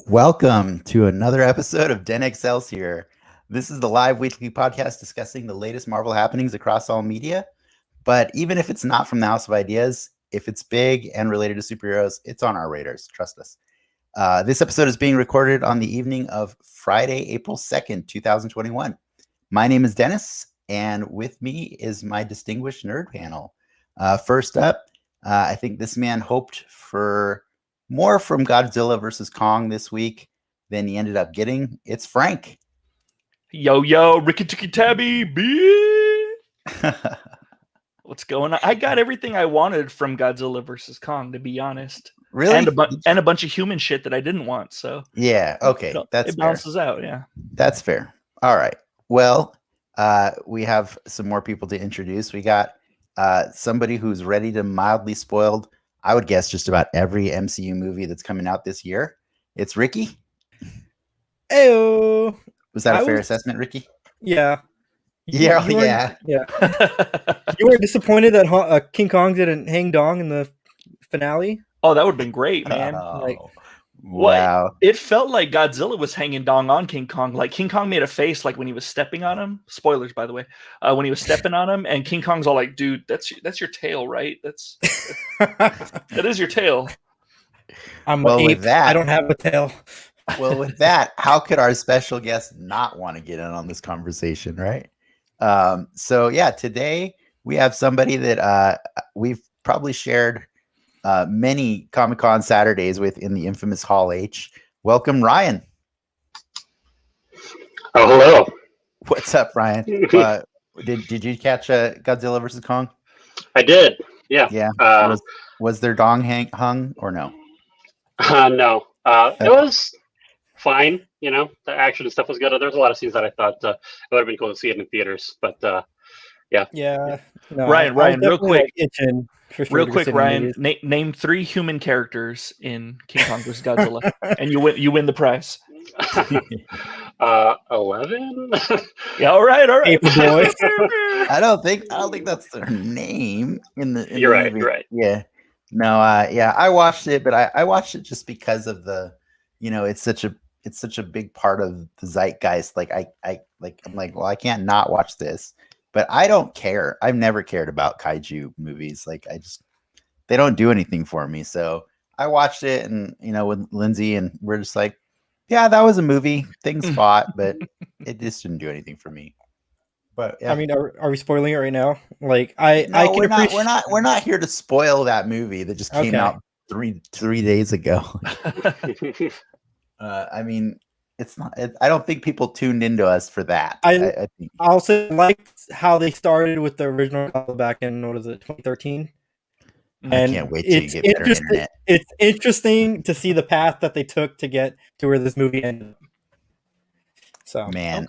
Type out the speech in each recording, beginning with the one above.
Welcome to another episode of Den Excelsior. This is the live weekly podcast discussing the latest Marvel happenings across all media. But even if it's not from the House of Ideas, if it's big and related to superheroes, it's on our radars. Trust us. This episode is being recorded on the evening of Friday, April 2nd, 2021. My name is Dennis, and with me is my distinguished nerd panel. First up, I think this man hoped for more from Godzilla versus Kong this week than he ended up getting. It's Frank. Yo, Ricky Ticky Tabby, B. What's going on? I got everything I wanted from Godzilla versus Kong, to be honest. Really? And a bunch of human shit that I didn't want. So yeah, okay, it balances out. Yeah, that's fair. All right. Well, we have some more people to introduce. We got somebody who's ready to mildly spoiled, I would guess, just about every MCU movie that's coming out this year. It's Ricky. Ayo. Was that a fair assessment, Ricky? Yeah. Yeah. You weren't disappointed that King Kong didn't hang dong in the finale? Oh, that would have been great, man. Wow. It felt like Godzilla was hanging dong on King Kong. Like King Kong made a face like when he was stepping on him. Spoilers, by the way. When he was stepping on him, and King Kong's all like, "Dude, that's your tail, right? That is your tail." With that, I don't have a tail. Well, with that, how could our special guest not want to get in on this conversation, right? So yeah, today we have somebody that we've probably shared many Comic-Con Saturdays with in the infamous Hall H. Welcome, Ryan. Oh, hello. What's up, Ryan? Did you catch Godzilla versus Kong? I did. Yeah. Yeah. Was their dong hung or no? No. It was fine. You know, the action and stuff was good. There's a lot of scenes that I thought it would have been cool to see it in theaters, but yeah. Yeah. No, Ryan, real quick. Real quick, Ryan. Name 3 human characters in King Kong vs. Godzilla, and you win the prize. 11. Yeah. All right. I don't think that's their name in the. You're movie. right. Yeah. No. I watched it, but I watched it just because of the, it's such a big part of the zeitgeist. Like I'm like, well, I can't not watch this. But I don't care. I've never cared about kaiju movies. Like they don't do anything for me. So I watched it, and with Lindsay, and we're just like, yeah, that was a movie. Things fought, but it just didn't do anything for me. But yeah. I mean, are we spoiling it right now? Like we're not here to spoil that movie that just came out three days ago. I mean, it's not. I don't think people tuned into us for that. I think. Also liked how they started with the original back in 2013. I can't wait to get better internet. It's interesting to see the path that they took to get to where this movie ended. So, man,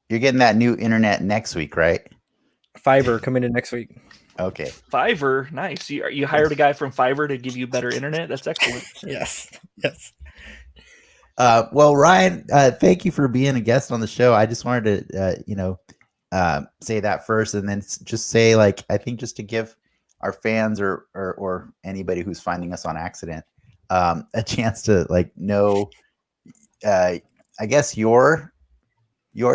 you're getting that new internet next week, right? Fiverr coming in next week. Okay. Fiverr, nice. You hired a guy from Fiverr to give you better internet. That's excellent. Yes. Well, Ryan, thank you for being a guest on the show. I just wanted to, say that first, and then just say, like, I think just to give our fans or anybody who's finding us on accident a chance to know, I guess your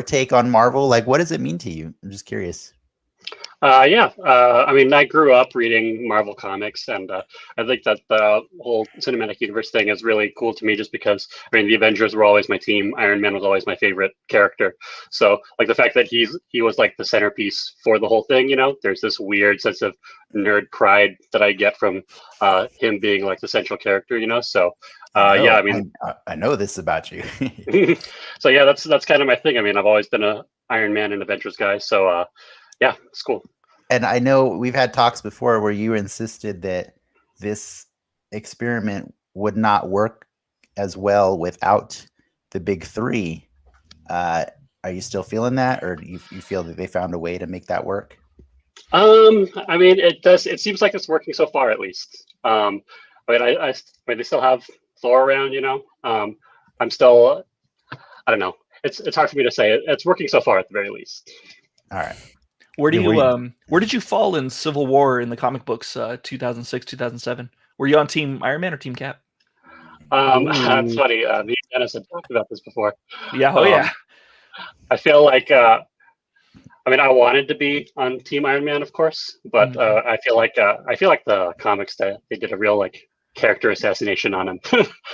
take on Marvel. Like, what does it mean to you? I'm just curious. I mean, I grew up reading Marvel comics, and I think that the whole cinematic universe thing is really cool to me just because, I mean, the Avengers were always my team. Iron Man was always my favorite character. So, like, the fact that he was like the centerpiece for the whole thing, there's this weird sense of nerd pride that I get from him being like the central character, So, I mean, I know this about you. So yeah, that's kind of my thing. I mean, I've always been a Iron Man and Avengers guy. So, yeah, it's cool. And I know we've had talks before where you insisted that this experiment would not work as well without the big three. Are you still feeling that, or do you feel that they found a way to make that work? I mean, it does. It seems like it's working so far, at least. I mean, they still have Thor around, I'm still, I don't know. It's hard for me to say. It's working so far, at the very least. All right. Where did you fall in Civil War in the comic books, 2006, 2007? Were you on Team Iron Man or Team Cap? That's funny. Me and Dennis had talked about this before. Yeah. Oh, yeah. I feel like, I mean, I wanted to be on Team Iron Man, of course, but I feel like the comics they did a real character assassination on him.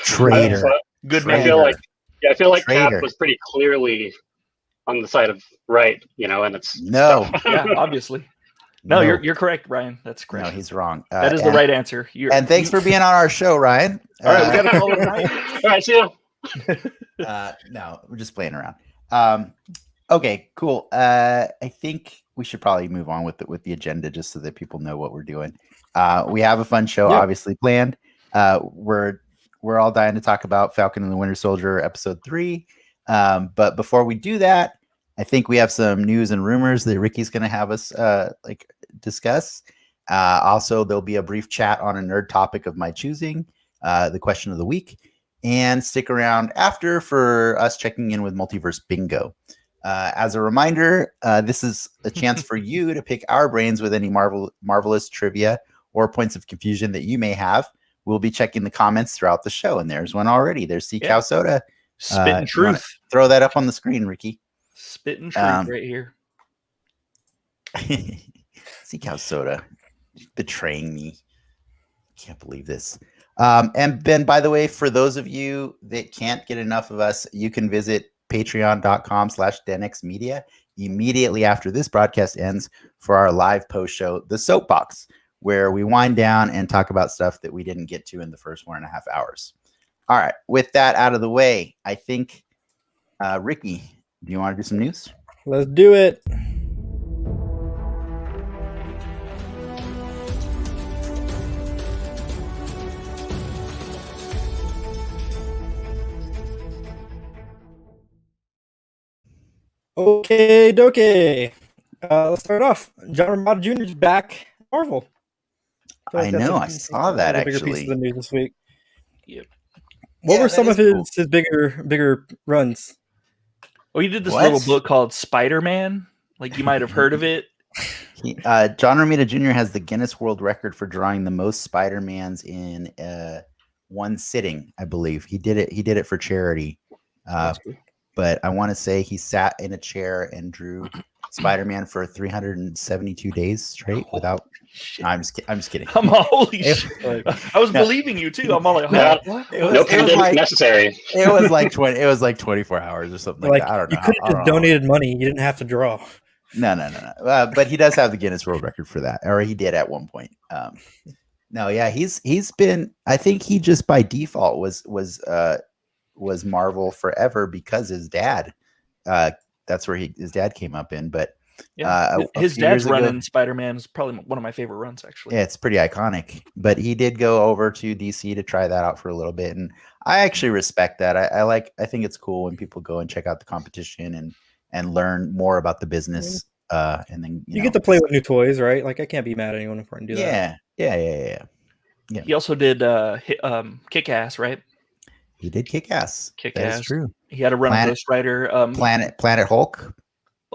Traitor. Good man. I feel like Traitor. Cap was pretty clearly on the side of right, and it's No. Yeah, obviously. No, you're correct, Ryan. That's correct. No, he's wrong. That is the right answer. And thanks for being on our show, Ryan. All right, we got to call it night. all right. See ya. No, we're just playing around. Okay, cool. I think we should probably move on with the agenda just so that people know what we're doing. We have a fun show, obviously planned. We're all dying to talk about Falcon and the Winter Soldier episode 3. But before we do that, I think we have some news and rumors that Ricky's going to have us discuss. Also, there'll be a brief chat on a nerd topic of my choosing, the question of the week, and stick around after for us checking in with Multiverse Bingo. As a reminder, this is a chance for you to pick our brains with any marvelous trivia or points of confusion that you may have. We'll be checking the comments throughout the show, and there's one already. There's Sea Cow Soda. Spitting truth. Throw that up on the screen, Ricky. Spitting truth right here. Sea Cow Soda betraying me. Can't believe this. And then, by the way, for those of you that can't get enough of us, you can visit patreon.com/denxmedia immediately after this broadcast ends for our live post show, The Soapbox, where we wind down and talk about stuff that we didn't get to in the first 1.5 hours. All right. With that out of the way, I think, Ricky, do you want to do some news? Let's do it. Okay, dokie. Let's start off. John Romita Jr. is back at Marvel. I know. I saw that bigger piece actually. of the news this week. Yep. What were that some is of cool. his bigger runs? Oh, you did this What? little book called Spider-Man. Like you might have heard of it. John Romita Jr. has the Guinness World Record for drawing the most Spider-Mans in one sitting, I believe. He did it for charity. But I want to say he sat in a chair and drew Spider-Man for 372 days straight without. No, I'm just kidding. I'm all, holy shit. I was believing you too. I'm all like, Yeah. what? No pandemic necessary. It was like 20. It was like 24 hours or something like that. I don't know. You could have just donated money. You didn't have to draw. No. But he does have the Guinness World Record for that, or he did at one point. No, yeah, he's been. I think he just by default was Marvel forever because his dad. That's where his dad came up in. But his dad's run in Spider-Man is probably one of my favorite runs, actually. Yeah, it's pretty iconic. But he did go over to DC to try that out for a little bit, and I actually respect that. I think it's cool when people go and check out the competition and learn more about the business. And then you get to play with new toys, right? Like I can't be mad at anyone for doing that. Yeah. He also did Kick-Ass, right? He did Kick-Ass. Kick-Ass. That is true. He had a run of Ghost Rider. Planet Hulk.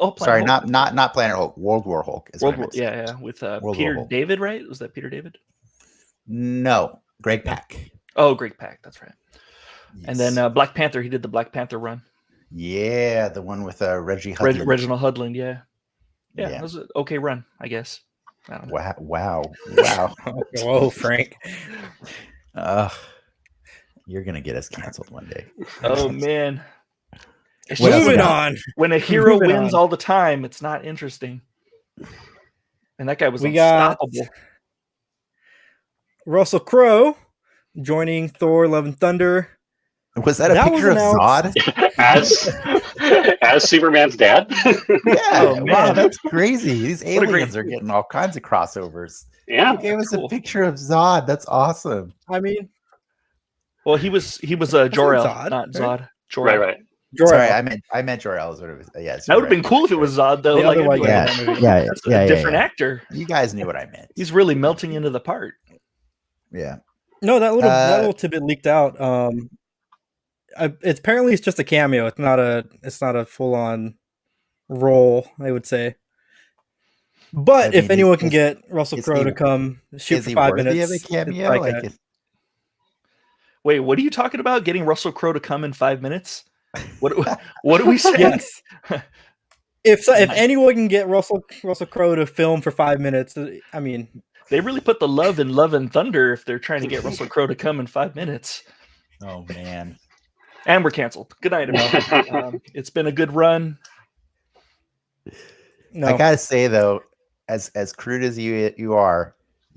Oh, sorry, Hulk. not Planet Hulk. World War Hulk. World War, yeah, with Peter David, right? Was that Peter David? No, Greg Pak. Oh, Greg Pak, that's right. Yes. And then Black Panther, he did the Black Panther run. Yeah, the one with Reginald Hudlin, yeah. It was an okay run, I guess. I don't know. Wow. Whoa, Frank. You're gonna get us canceled one day. Oh man. Moving on. When a hero wins all the time, it's not interesting. And that guy was unstoppable. Russell Crowe joining Thor: Love and Thunder. Was that a picture of Zod? As Superman's dad? Yeah, wow, that's crazy. These aliens are getting all kinds of crossovers. Yeah. He gave us a picture of Zod. That's awesome. I mean, Well, he was Jor-El, Zod, not right? Zod. Jor-El. Right. Jor-El. Sorry, I meant Jor-El is what it was. Yes, That would have been cool if it was Zod, though. The Like, other I'd be white like, guy in that movie. that's a different actor. You guys knew what I meant. He's really melting into the part. Yeah. No, that little tidbit leaked out. It's apparently it's just a cameo. It's not a full on role, I would say. But if anyone can get Russell Crowe to come shoot for 5 minutes, of a cameo? like Like, Wait, what are you talking about? Getting Russell Crowe to come in 5 minutes? What do we say? yes. If anyone can get Russell Crowe to film for 5 minutes, I mean, They really put the love in Love and Thunder if they're trying to get Russell Crowe to come in 5 minutes. oh man. And we're canceled. Good night, everyone. It's been a good run. no. I gotta say though, as crude as you are,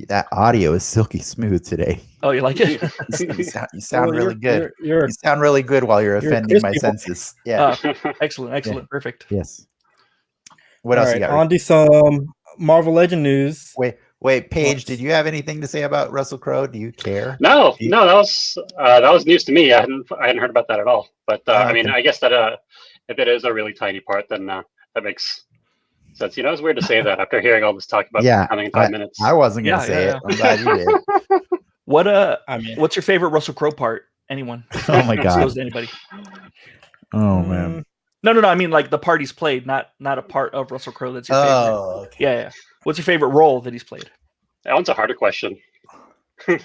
that audio is silky smooth today. Oh, you like it? You sound really good. You're You sound really good while you're offending my crispy boy. senses. Yeah. Excellent, perfect. Yes. What else you got? On to some Marvel Legend news. Wait, Paige, did you have anything to say about Russell Crowe? Do you care? No, that was news to me. I hadn't heard about that at all. But I mean, okay. I guess that if it is a really tiny part, then that makes sense. You know, it's weird to say that after hearing all this talk about coming in 5 minutes. I wasn't gonna say it. I'm glad you did. What's your favorite Russell Crowe part? Anyone? Oh my god. Disclose to anybody. Oh man. No. I mean, like the part he's played, not a part of Russell Crowe that's your favorite. Oh, okay. Yeah. What's your favorite role that he's played? That one's a harder question. I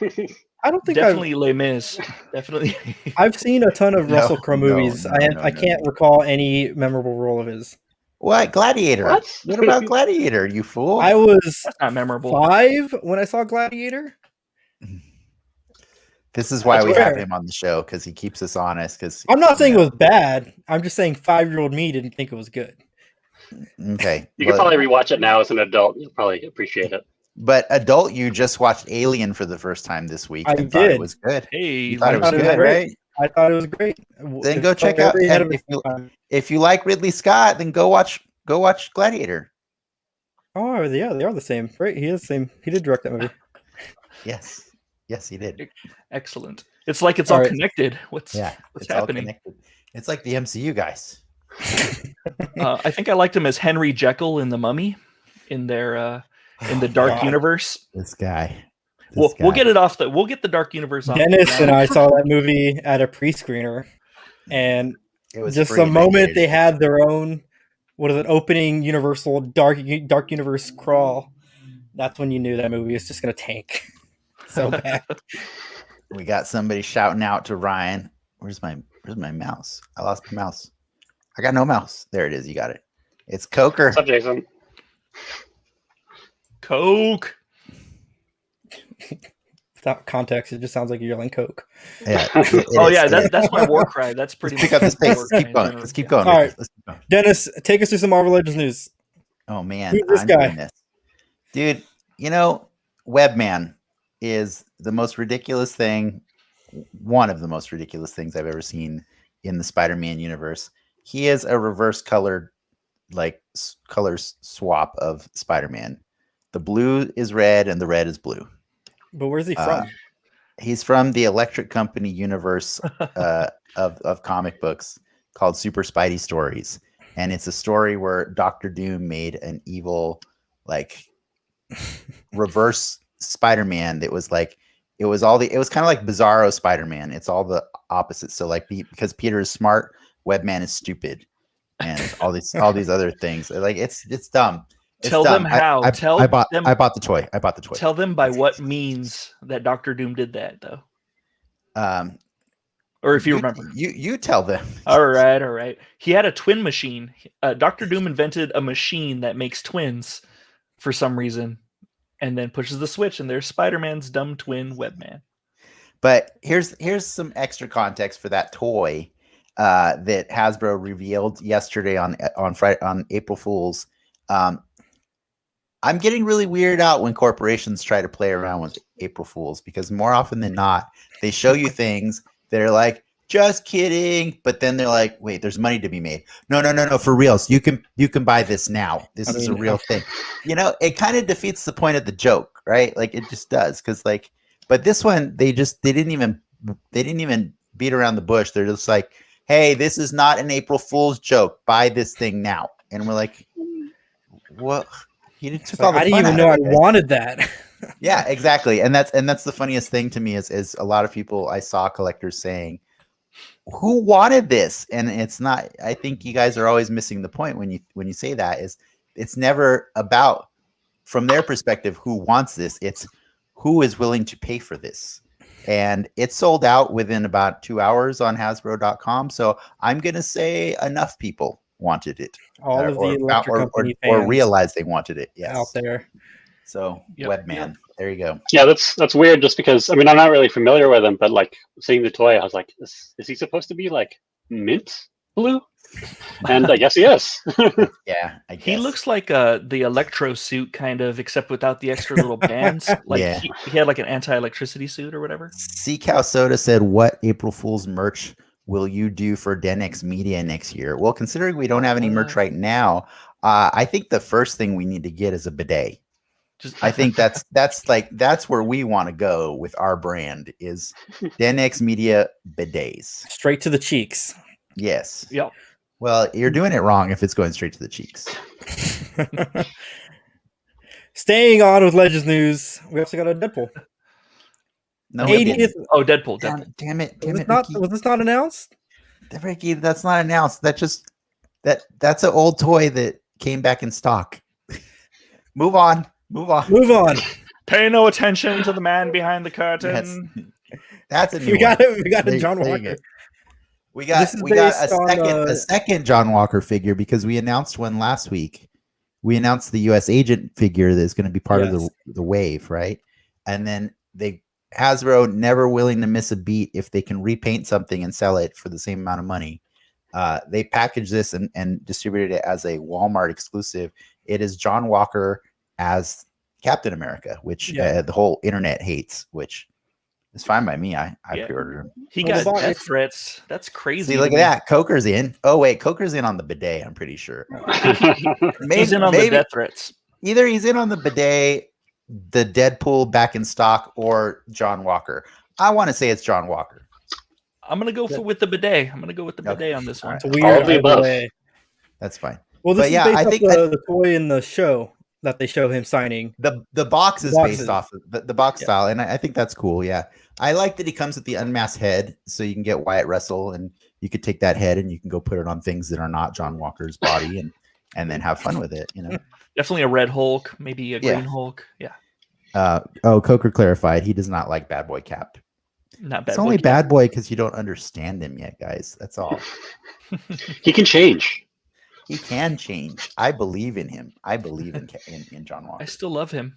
don't think Definitely Les Mis. Definitely. I've seen a ton of No, Russell Crowe movies. no, I can't recall any memorable role of his. What? Gladiator. What about Gladiator, you fool? I was That's not memorable. 5 when I saw Gladiator. This is why That's we have fair. him on the show, because he keeps us honest. Because I'm not saying it was bad. I'm just saying 5-year-old me didn't think it was good. okay. You can probably rewatch it now as an adult. You'll probably appreciate it. But adult, you just watched Alien for the first time this week. I and thought it did. was good. Hey, You thought it was thought it was good, great. right? I thought it was great. Then go check out. Every head And of its time. if you like Ridley Scott, then go watch Gladiator. Oh yeah, they are the same. Right? He is the same. He did direct that movie. Yes, he did. excellent. It's like it's all Alright. connected. What's Yeah, what's it's all happening? connected. It's like the MCU guys. I think I liked him as Henry Jekyll in The Mummy, in their in the Dark God. Universe. This guy. We'll get it off. We'll get the Dark Universe off. Dennis and I saw that movie at a pre-screener, and It was just free the in moment 1980. they had their own, what is it, opening Universal Dark Universe crawl, that's when you knew that movie was just gonna tank so bad. We got somebody shouting out to Ryan. Where's my mouse? I lost my mouse. I got no mouse. There it is. You got it. It's Coker. What's up, Jason? Coke. Without context, it just sounds like you're yelling Coke. Yeah. Oh yeah, that's my war cry. That's pretty Let's much pick up this my pace. war Let's keep cry in going. general. Let's keep going. All right. Let's keep going. Dennis, take us through some Marvel Legends news. Oh man, Who's this I'm guy? doing this. Dude. You know, Webman is the most ridiculous thing. One of the most ridiculous things I've ever seen in the Spider-Man universe. He is a reverse colored, like colors swap of Spider-Man. The blue is red and the red is blue. But where's he from? He's from the Electric Company universe of comic books called Super Spidey Stories. And it's a story where Doctor Doom made an evil, like, reverse Spider-Man that was like, it was kind of like Bizarro Spider-Man. It's all the opposites. So like, because Peter is smart, Webman is stupid, and all these other things. Like it's dumb. It's Tell dumb. them how. I bought the toy. Tell them by what means that Doctor Doom did that, though. Or if you remember. You tell them. All right. He had a twin machine. Doctor Doom invented a machine that makes twins for some reason, and then pushes the switch, and there's Spider-Man's dumb twin Webman. But here's some extra context for that toy that Hasbro revealed yesterday on Friday, on April Fool's. I'm getting really weirded out when corporations try to play around with April Fools, because more often than not, they show you things that are like, just kidding, but then they're like, wait, there's money to be made. No, for reals. You can buy this now. This is a real thing. You know, it kind of defeats the point of the joke, right? Like it just does. Cause like, but this one, they didn't even beat around the bush. They're just like, hey, this is not an April Fool's joke. Buy this thing now. And we're like, what? You took all the I didn't fun even out know of I it, guys. wanted that. Yeah, exactly. And that's the funniest thing to me is a lot of people I saw collectors saying, who wanted this? And it's not, I think you guys are always missing the point when you say that is it's never about, from their perspective, who wants this. It's who is willing to pay for this. And it sold out within about 2 hours on Hasbro.com. So I'm going to say enough people wanted it. All of the electric company or fans realized they wanted it. Yes. out there. So Webman, there you go. Yeah, that's weird. Just because I'm not really familiar with him, but like seeing the toy, I was like, is he supposed to be like mint blue? And I guess he is. Yeah, I guess. He looks like the Electro suit kind of, except without the extra little bands. Like he had like an anti-electricity suit or whatever. Sea Cow Soda said, "What April Fool's merch will you do for Denix Media next year?" Well, considering we don't have any merch right now, I think the first thing we need to get is a bidet. I think that's where we want to go with our brand is Denix Media bidets. Straight to the cheeks. Yes. Yep. Well, you're doing it wrong if it's going straight to the cheeks. Staying on with Legends news, we also got a Deadpool. No, 80th. Oh, Deadpool. Damn it! Was this not announced? Ricky, that's not announced. That's an old toy that came back in stock. Move on. Pay no attention to the man behind the curtain. Yes. That's a new We got a John Walker. We got a second John Walker figure because we announced one last week. We announced the U.S. agent figure that's going to be part of the wave, right? And then Hasbro, never willing to miss a beat if they can repaint something and sell it for the same amount of money. They packaged this and distributed it as a Walmart exclusive. It is John Walker as Captain America, which the whole internet hates, which is fine by me. I pre-ordered him. He got death threats. That's crazy. See, look at that. Coker's in. Oh, wait. Coker's in on the bidet, I'm pretty sure. He's in on the death threats. Either he's in on the bidet, the Deadpool back in stock, or John Walker. I want to say it's John Walker. I'm going to go with the bidet. I'm going to go with the bidet on this one. It's weird. That's fine. Well, this is based off the toy in the show that they show him signing. The box is based off of the box style, and I think that's cool. Yeah, I like that he comes with the unmasked head, so you can get Wyatt Russell, and you could take that head and you can go put it on things that are not John Walker's body, and then have fun with it. Definitely a red Hulk, maybe a green Hulk. Yeah. Coker clarified he does not like Bad Boy Cap. Not Bad it's Boy only Cap. Bad Boy because you don't understand him yet, guys. That's all. He can change. He can change. I believe in him. I believe in John Walker. I still love him.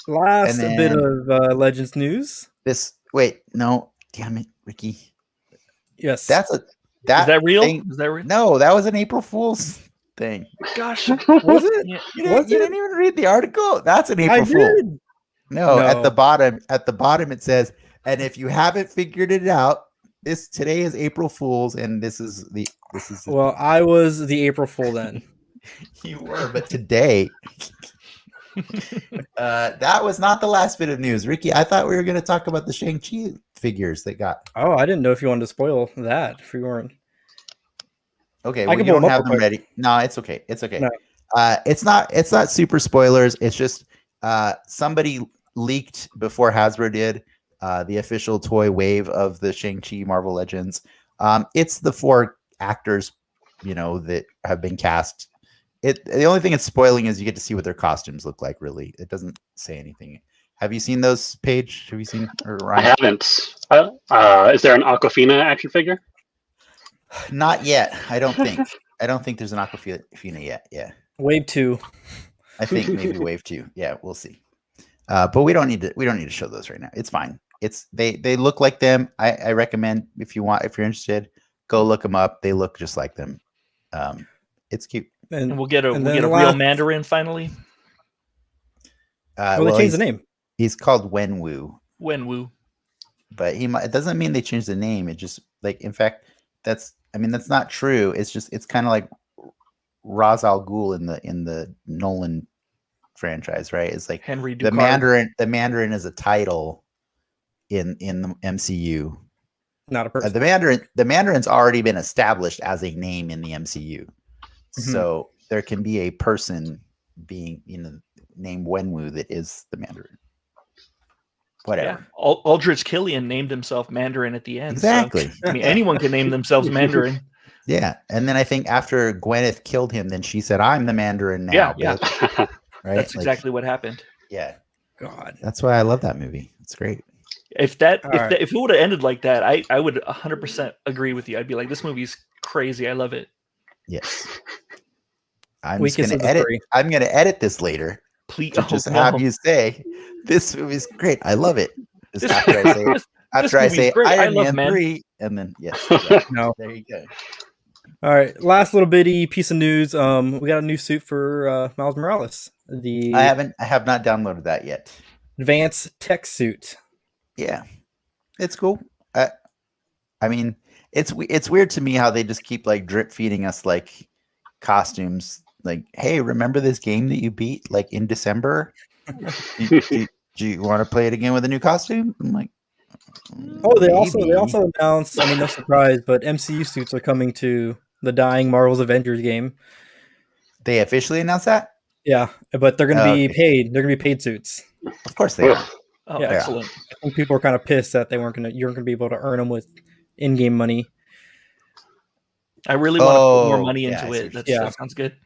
Last bit of Legends news. Damn it, Ricky. Yes. Is that real? Is that real? No, that was an April Fool's thing. Gosh, was it? You didn't even read the article. That's an April Fool. No, at the bottom it says, and if you haven't figured it out, today is April Fool's, and this is. Well, I was the April Fool then. You were, but today. That was not the last bit of news, Ricky. I thought we were going to talk about the Shang-Chi figures they got. Oh, I didn't know if you wanted to spoil that. If you weren't. Okay, well, you don't have them ready. No, it's okay. It's okay. No. It's not super spoilers. It's just somebody leaked before Hasbro did the official toy wave of the Shang-Chi Marvel Legends. It's the 4 actors, that have been cast. The only thing it's spoiling is you get to see what their costumes look like. Really, it doesn't say anything. Have you seen those, Paige? Have you seen or Ryan? I haven't. Is there an Aquafina action figure? Not yet. I don't think. I don't think there's an Aquafina yet. Yeah. Wave 2. I think maybe Wave 2. Yeah, we'll see. But we don't need to show those right now. It's fine. They look like them. I recommend if you're interested, go look them up. They look just like them. It's cute. And we'll get a real Mandarin finally. They changed the name. He's called Wenwu. Wenwu. But it doesn't mean they changed the name. It just in fact, that's not true. It's kind of like Ra's al Ghul in the Nolan franchise, right? It's like Henry Ducard. The Mandarin is a title in the MCU. Not a person. The Mandarin's already been established as a name in the MCU. So there can be a person being, named Wenwu that is the Mandarin. Whatever. Yeah. Aldrich Killian named himself Mandarin at the end. Exactly. So, I mean, anyone can name themselves Mandarin. Yeah. And then I think after Gwyneth killed him, then she said, "I'm the Mandarin now." Yeah. Bitch. Right. That's exactly what happened. Yeah. God. That's why I love that movie. It's great. If it would have ended like that, I would 100% agree with you. I'd be like, this movie's crazy. I love it. Yes. I'm Weakest going of to the edit. three. I'm going to edit this later. Please, To just have you say, "This movie's great. I love it." Just after I say great. Iron I love Man 3, and then exactly. No. There you go. All right. Last little bitty piece of news. We got a new suit for Miles Morales. The I have not downloaded that yet. advanced tech suit. Yeah, it's cool. I mean, it's weird to me how they just keep like drip feeding us like costumes. Like, hey, remember this game that you beat like in December? Do you want to play it again with a new costume? I'm like, Oh, they maybe. also announced. I mean, no surprise, but MCU suits are coming to the dying Marvel's Avengers game. They officially announced that? Yeah, but they're going to be Okay. paid. They're going to be paid suits. Of course they are. Oh, Yeah. excellent. I think people are kind of pissed that you weren't going to be able to earn them with in-game money. I really want to put more Oh, money yeah, into I see it. what you're That saying. sounds good.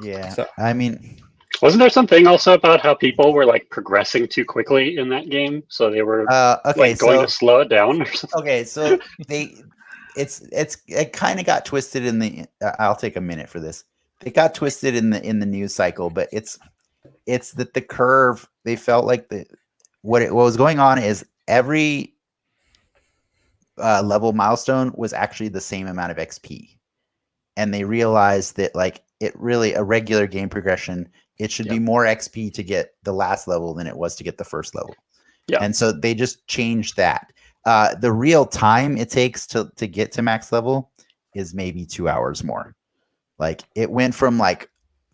Yeah. So- I mean, Wasn't there something also about how people were like progressing too quickly in that game, so they were okay, going so to slow it down or something? okay, so it kind of got twisted in the. I'll take a minute for this. It got twisted in the news cycle, but it's that the curve. They felt like what was going on is every level milestone was actually the same amount of XP, and they realized that like it really a regular game progression. It should be more XP to get the last level than it was to get the first level. Yeah. And so they just changed that. The real time it takes to get to max level is maybe 2 hours more. Like it went from like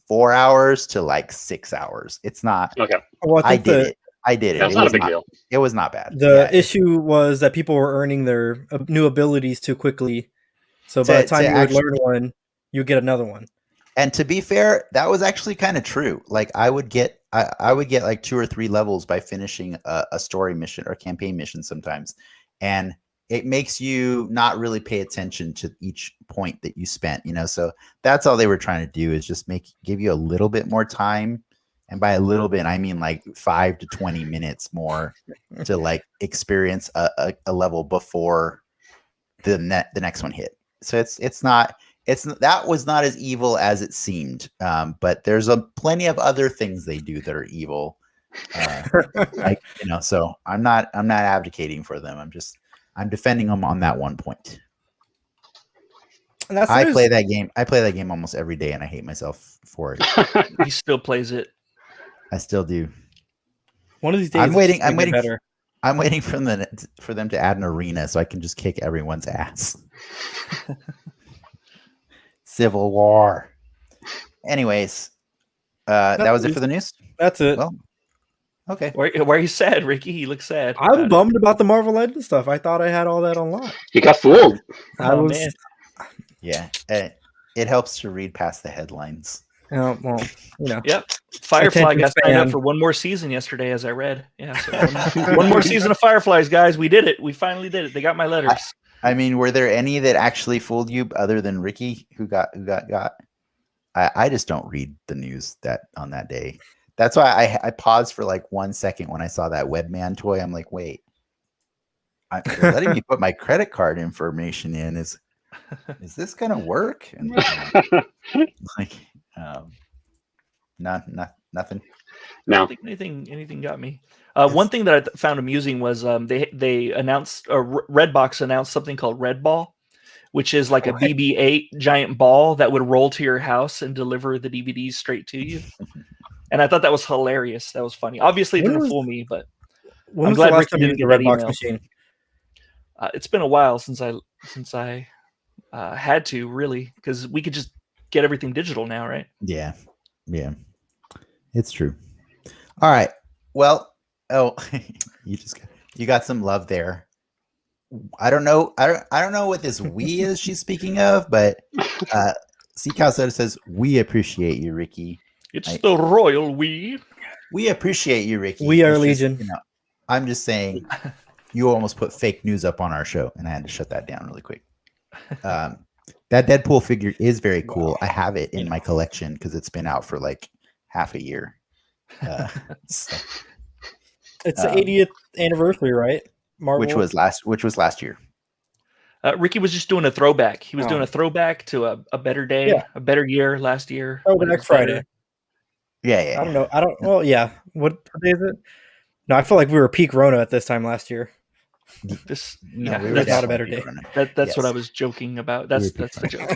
4 hours to like 6 hours. It's not. Okay, Well, I did it. that's not a big deal. It was not bad. The issue was that people were earning their new abilities too quickly. So by the time you would learn one, you get another one. And to be fair, that was actually kind of true. Like I would get like 2 or 3 levels by finishing a story mission or campaign mission sometimes. And it makes you not really pay attention to each point that you spent, so that's all they were trying to do is just give you a little bit more time. And by a little bit, I mean like 5 to 20 minutes more to like experience a level before the next one hit. So that was not as evil as it seemed, but there's plenty of other things they do that are evil, So I'm not advocating for them. I'm defending them on that one point. I play that game almost every day, and I hate myself for it. He still plays it. I still do. One of these days, I'm waiting. I'm waiting. Better. I'm waiting for them to add an arena so I can just kick everyone's ass. Civil War. Anyways, that was it for the news. That's it. Well, okay. Why are you sad, Ricky? He looks sad. I'm bummed about the Marvel Legends stuff. I thought I had all that unlocked. You got fooled. Man. Yeah, it helps to read past the headlines. Well, Yep. Firefly got signed up for one more season yesterday, as I read. Yeah, so one more season of Fireflies, guys. We did it. We finally did it. They got my letters. I mean, were there any that actually fooled you other than Ricky who got? I just don't read the news on that day. That's why I paused for like 1 second when I saw that Webman toy. I'm like, wait, they're letting me put my credit card information in. Is this gonna work? And like, nothing. No. I don't think anything got me. One thing that I found amusing was they announced Redbox announced something called Red Ball, which is like a BB-8 giant ball that would roll to your house and deliver the DVDs straight to you. And I thought that was hilarious. That was funny. Obviously, it didn't fool me, but I'm glad Ricky didn't get that email. Machine? It's been a while since I had to, really, because we could just get everything digital now, right? Yeah, it's true. All right. Well, You got some love there. I don't know. I don't know what this "we" is she's speaking of, but Cow Soda says we appreciate you, Ricky. It's the royal we. We appreciate you, Ricky. We are It's just, Legion. you know, I'm just saying, you almost put fake news up on our show, and I had to shut that down really quick. That Deadpool figure is very cool. I have it in my collection because it's been out for like half a year. So, It's the 80th anniversary, right? Marvel. which was last year. Ricky was just doing a throwback. He was doing a throwback to a better day, a better year last year. Throwback Friday. Yeah. I don't know. Well, yeah. What day is it? No, I feel like we were peak Rona at this time last year. This, No, we were that's not a definitely better day. That's Yes. what I was joking about. That's the joke.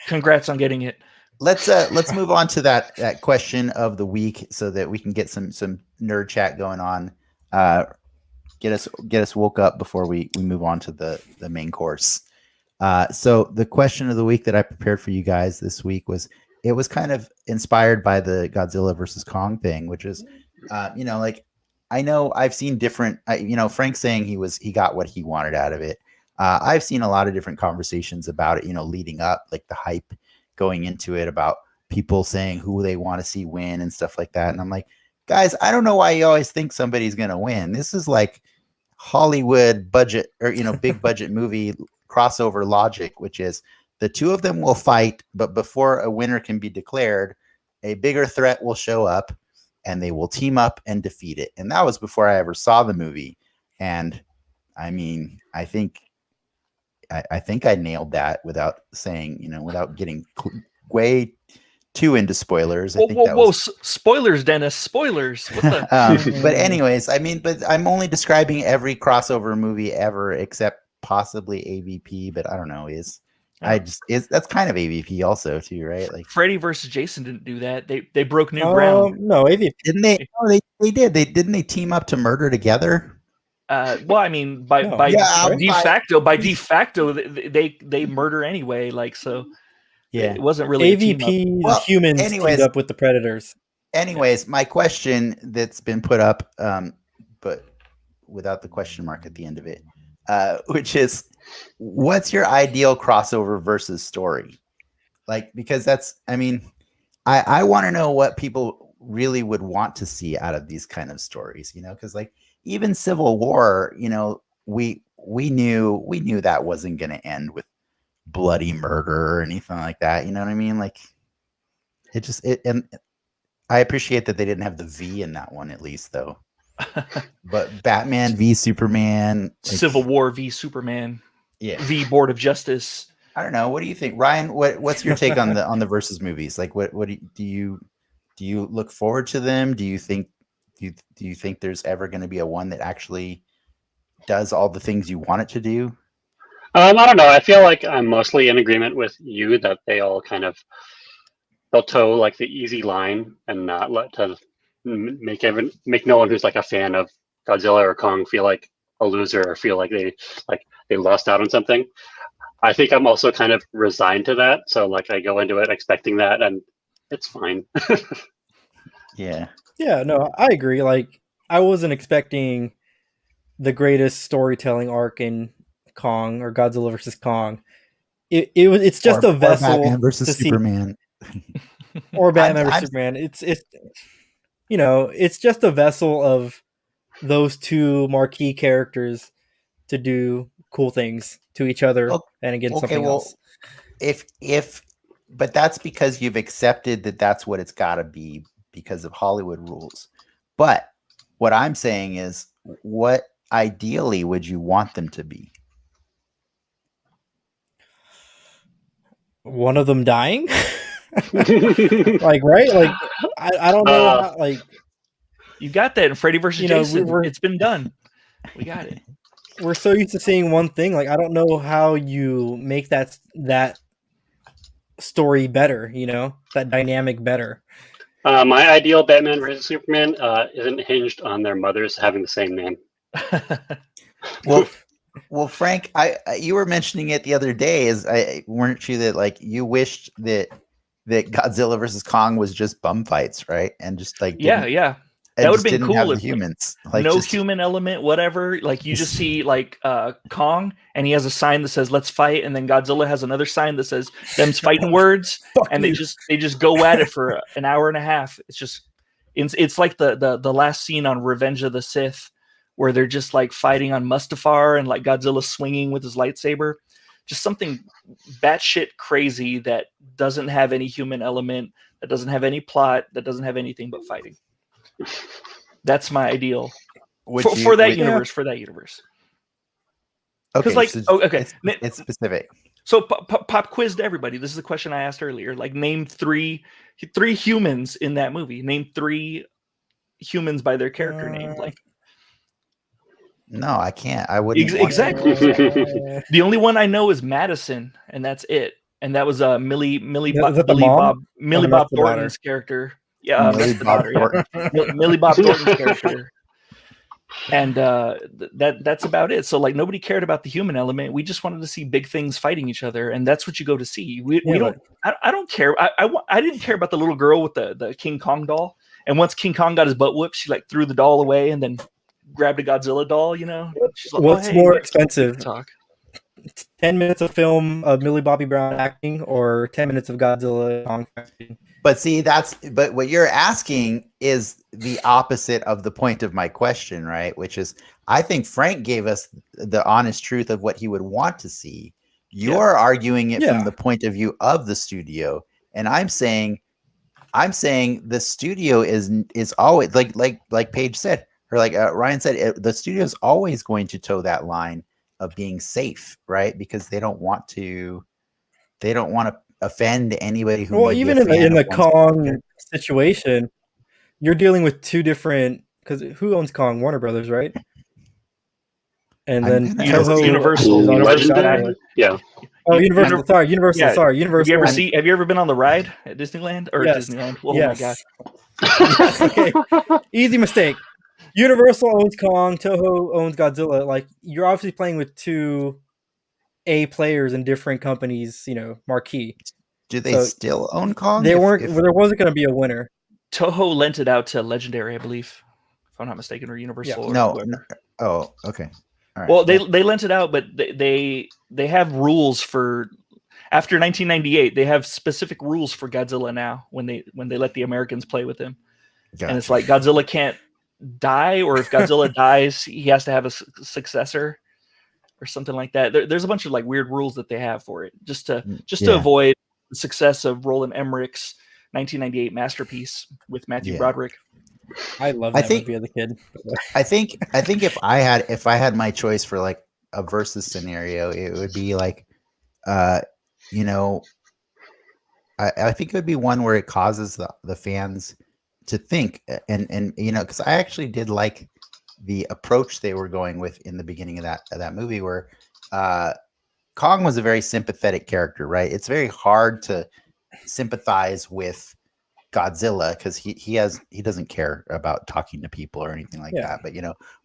Congrats on getting it. Let's move on to that question of the week so that we can get some nerd chat going on. Get us woke up before we move on to the main course. So the question of the week that I prepared for you guys this week was kind of inspired by the Godzilla versus Kong thing, which is, like, I know I've seen different, Frank saying he got what he wanted out of it. I've seen a lot of different conversations about it, leading up, like the hype going into it, about people saying who they want to see win and stuff like that. And I'm like, guys, I don't know why you always think somebody's going to win. This is like Hollywood budget or, big budget movie crossover logic, which is the two of them will fight, but before a winner can be declared, a bigger threat will show up and they will team up and defeat it. And that was before I ever saw the movie. And I mean, I think I nailed that without saying, without getting way too into spoilers. Spoilers, Dennis. Spoilers. What the? But anyways, but I'm only describing every crossover movie ever except possibly AVP, but I don't know. That's kind of AVP also too, right? Like Freddy versus Jason didn't do that. They broke new ground. No, AVP didn't they? No, they did. Didn't they team up to murder together? Well, I mean, by de facto, they murder anyway. Like, so, yeah, it wasn't really AVP. Humans teamed up with the Predators. Anyways, my question that's been put up, but without the question mark at the end of it, which is, what's your ideal crossover versus story? Like, because I want to know what people really would want to see out of these kind of stories, because like even Civil War, we knew that wasn't going to end with bloody murder or anything like that. You know what I mean? Like and I appreciate that they didn't have the V in that one, at least though. But Batman v Superman, Civil War v Superman, v Board of Justice. I don't know. What do you think, Ryan? What's your take on the versus movies? Like, what do you look forward to them? Do you think there's ever going to be a one that actually does all the things you want it to do? I don't know. I feel like I'm mostly in agreement with you that they'll toe like the easy line and not make no one who's like a fan of Godzilla or Kong feel like a loser or feel like they lost out on something. I think I'm also kind of resigned to that. So like I go into it expecting that, and it's fine. Yeah. Yeah, no, I agree. Like, I wasn't expecting the greatest storytelling arc in Kong or Godzilla versus Kong. It's just a vessel. Or Batman versus Superman. Or Batman versus Superman. It's it's just a vessel of those two marquee characters to do cool things to each other and against something else. But that's because you've accepted that that's what it's got to be because of Hollywood rules. But what I'm saying is, what ideally would you want them to be? One of them dying? Like, right? Like, I don't know. Like, you got that in Freddy versus Jason. It's been done. We got it. We're so used to seeing one thing. Like, I don't know how you make that story better, that dynamic better. My ideal Batman versus Superman isn't hinged on their mothers having the same name. Well, Frank, you were mentioning it the other day. Weren't you that like you wished that Godzilla versus Kong was just bum fights, right? And just like yeah. That would have just been didn't cool have the if humans. no human element, whatever. Like you just see like Kong, and he has a sign that says "Let's fight," and then Godzilla has another sign that says "Them's fighting words," and they just go at it for an hour and a half. It's like the last scene on Revenge of the Sith, where they're just like fighting on Mustafar, and like Godzilla swinging with his lightsaber. Just something batshit crazy that doesn't have any human element, that doesn't have any plot, that doesn't have anything but fighting. That's my ideal for that universe. For that universe. Okay, like, so okay, it's specific. So pop quiz to everybody. This is the question I asked earlier. Like, name three humans in that movie. Name 3 humans by their character name. Like, no, I can't. I wouldn't. Exactly. The only one I know is Madison, and that's it. And that was Millie Bob Thornton's character. Yeah, Millie Bob Thornton. Millie Bob Thornton's character. And that's about it. So like nobody cared about the human element. We just wanted to see big things fighting each other, and that's what you go to see. We don't. I don't care. I didn't care about the little girl with the King Kong doll. And once King Kong got his butt whooped, she like threw the doll away and then grabbed a Godzilla doll. You know, she's like, what's more expensive? 10 minutes of film of Millie Bobby Brown acting, or 10 minutes of Godzilla Kong acting? But see, but what you're asking is the opposite of the point of my question, right? Which is, I think Frank gave us the honest truth of what he would want to see. You're arguing it from the point of view of the studio, and I'm saying the studio is always like Paige said, or like Ryan said, the studio is always going to toe that line of being safe, right? Because they don't want to offend anybody who. Well, even in the Kong situation, you're dealing with 2 different. Because who owns Kong? Warner Brothers, right? And then Universal. Legendary. Yeah. Oh, Universal. Sorry, Universal. Yeah. Sorry, Universal. Have you ever been on the ride at Disneyland or Disneyland? Oh my god. Yes, okay. Easy mistake. Universal owns Kong. Toho owns Godzilla. Like, you're obviously playing with 2 A players in different companies. You know, marquee. Do they still own Kong? There wasn't going to be a winner. Toho lent it out to Legendary, I believe, if I'm not mistaken, or Universal. Yeah. No. Oh, okay. All right. Well, they lent it out, but they have rules for after 1998. They have specific rules for Godzilla now when they let the Americans play with him. Gotcha. And it's like Godzilla can't die, or if Godzilla dies, he has to have a successor or something like that. There's a bunch of like weird rules that they have for it, just to avoid the success of Roland Emmerich's 1998 masterpiece with Matthew Broderick. I love that movie as a kid. I think if I had my choice for like a versus scenario, it would be like, I think it would be one where it causes the fans to think, and because I actually did like the approach they were going with in the beginning of that movie, where Kong was a very sympathetic character, right? It's very hard to sympathize with Godzilla because he doesn't care about talking to people or anything like that. But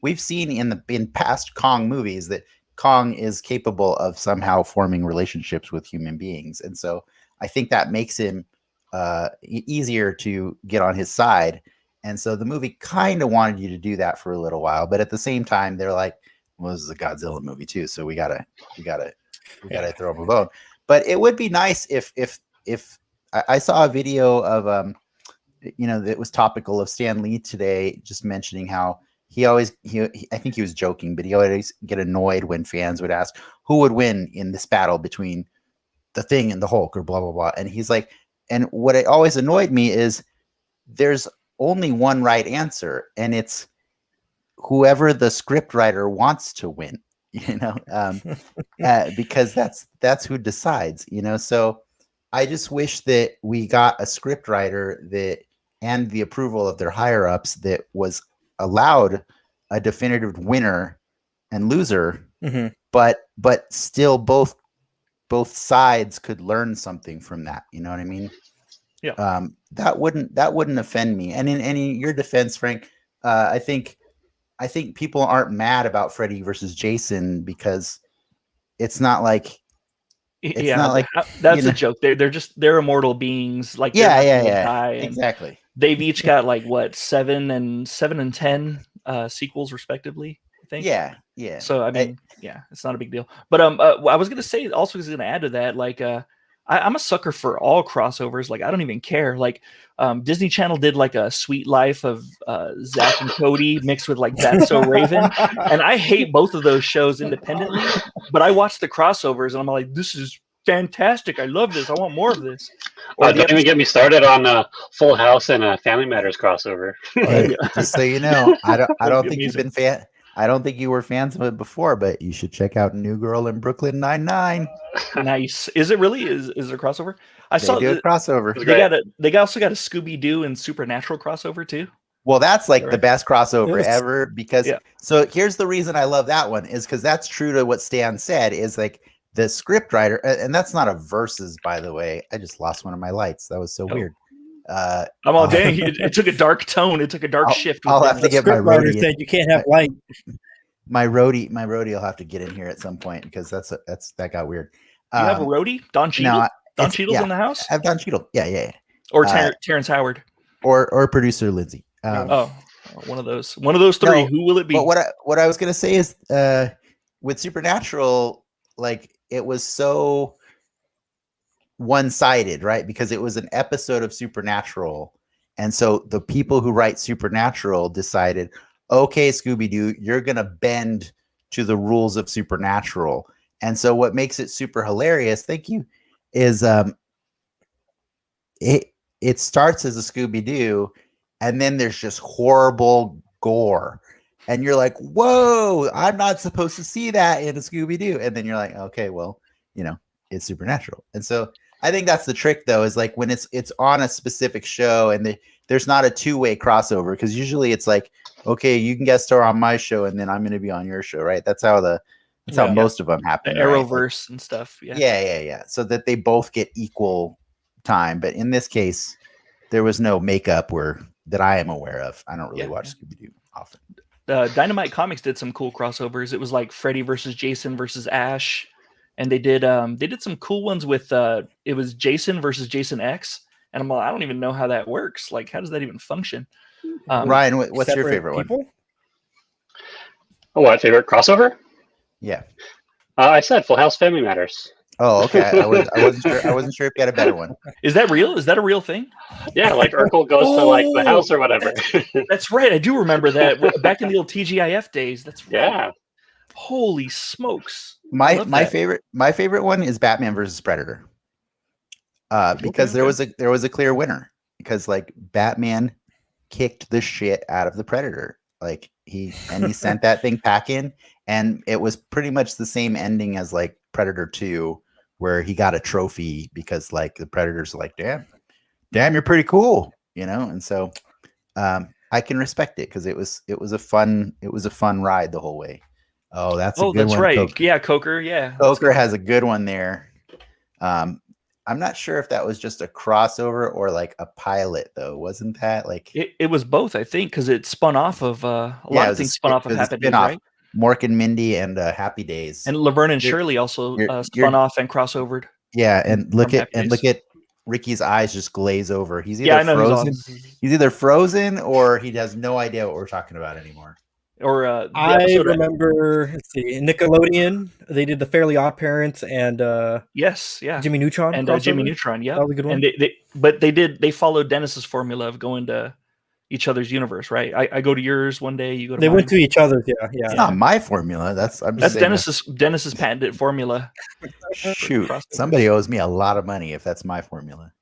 we've seen in past Kong movies that Kong is capable of somehow forming relationships with human beings, and so I think that makes him easier to get on his side. And so the movie kind of wanted you to do that for a little while, but at the same time they're like, well, this is a Godzilla movie too, so we gotta throw him a bone. But it would be nice if I saw a video of that was topical of Stan Lee today, just mentioning how he I think he was joking, but he always get annoyed when fans would ask who would win in this battle between the Thing and the Hulk or blah blah blah, and he's like, and what it always annoyed me is there's only one right answer, and it's whoever the script writer wants to win, because that's who decides, so I just wish that we got a script writer and the approval of their higher ups that was allowed a definitive winner and loser, but still both sides could learn something from that. You know what I mean? Yeah. That wouldn't offend me. And in your defense, Frank, I think people aren't mad about Freddy versus Jason because it's not like. It's not like that's a joke. They're immortal beings. Like die exactly. they've each got like what 7 and 10 sequels respectively, I think. Yeah, yeah. So I mean, yeah, it's not a big deal. But I was gonna say also, was gonna add to that, like I'm a sucker for all crossovers. Like I don't even care. Like Disney Channel did like a Sweet Life of Zach and Cody mixed with like That's So Raven, and I hate both of those shows independently. But I watch the crossovers and I'm like, this is fantastic. I love this. I want more of this. Or don't even get me started on Full House and Family Matters crossover. Just so you know, I don't think you've been I don't think you were fans of it before, but you should check out New Girl in Brooklyn Nine-Nine. Nice. Is it really? Is it a crossover? I saw a crossover. They also got a Scooby Doo and Supernatural crossover too. Well, that's like the best crossover ever because Yeah. So here's the reason I love that one is because that's true to what Stan said is like the script writer, and that's not a versus, by the way. I just lost one of my lights. That was so weird. I'm all dang. It took a dark tone. It took a dark shift. I'll have to get my roadie. Said you can't have light. My roadie will have to get in here at some point because that got weird. You have a roadie, Don Cheadle. No, Don Cheadle's in the house. I have Don Cheadle. Yeah. Or Terrence Howard. Or producer Lindsay. One of those three. Who will it be? But what I was gonna say is with Supernatural, like it was so one-sided, right? Because it was an episode of Supernatural, and so the people who write Supernatural decided, okay, Scooby-Doo, you're gonna bend to the rules of Supernatural. And so what makes it super hilarious, thank you, is it starts as a Scooby-Doo, and then there's just horrible gore. And you're like, whoa, I'm not supposed to see that in a Scooby-Doo. And then you're like, okay, well, it's Supernatural. And so I think that's the trick, though, is like when it's on a specific show and there's not a two-way crossover, because usually it's like, okay, you can guest star on my show and then I'm going to be on your show, right? That's how most of them happen. The Arrowverse and stuff. Yeah. So that they both get equal time. But in this case, there was no makeup that I am aware of. I don't really watch Scooby-Doo often. Dynamite Comics did some cool crossovers. It was like Freddy versus Jason versus Ash, and they did some cool ones with it was Jason versus Jason X, and I'm like, I don't even know how that works. Like, how does that even function? Ryan, what's your favorite one? Oh, what favorite crossover? Yeah, I said Full House Family Matters. Oh, okay. I wasn't sure. I wasn't sure if you had a better one. Is that real? Is that a real thing? Yeah, like Urkel goes to like the house or whatever. That's right. I do remember that back in the old TGIF days. That's right. Yeah. Holy smokes! My favorite one is Batman versus Predator. Because there was a clear winner, because like Batman kicked the shit out of the Predator. Like he sent that thing packing, and it was pretty much the same ending as like Predator 2, where he got a trophy because like the Predators are like, damn, you're pretty cool, and so I can respect it because it was a fun ride the whole way. Oh, that's a good one. Right. Coker. Yeah, Coker. Yeah, Coker has a good one there. I'm not sure if that was just a crossover or like a pilot, though. Wasn't that like it was both? I think because it spun off of a lot of things. Spun off of Happy Days, right? Mork and Mindy and Happy Days, and Laverne and Shirley also spun off and crossovered. Yeah, and look at Ricky's eyes just glaze over. He's either frozen. He's either frozen or he has no idea what we're talking about anymore. Or I remember, let's see, Nickelodeon. They did the Fairly Odd Parents and Jimmy Neutron and Jimmy Neutron. Yeah, that was a good one. And they followed Dennis's formula of going to each other's universe, right? I go to yours one day, you go to They mine. went to each other's, yeah. It's not my formula. That's Dennis's patented formula. Shoot, somebody owes me a lot of money if that's my formula.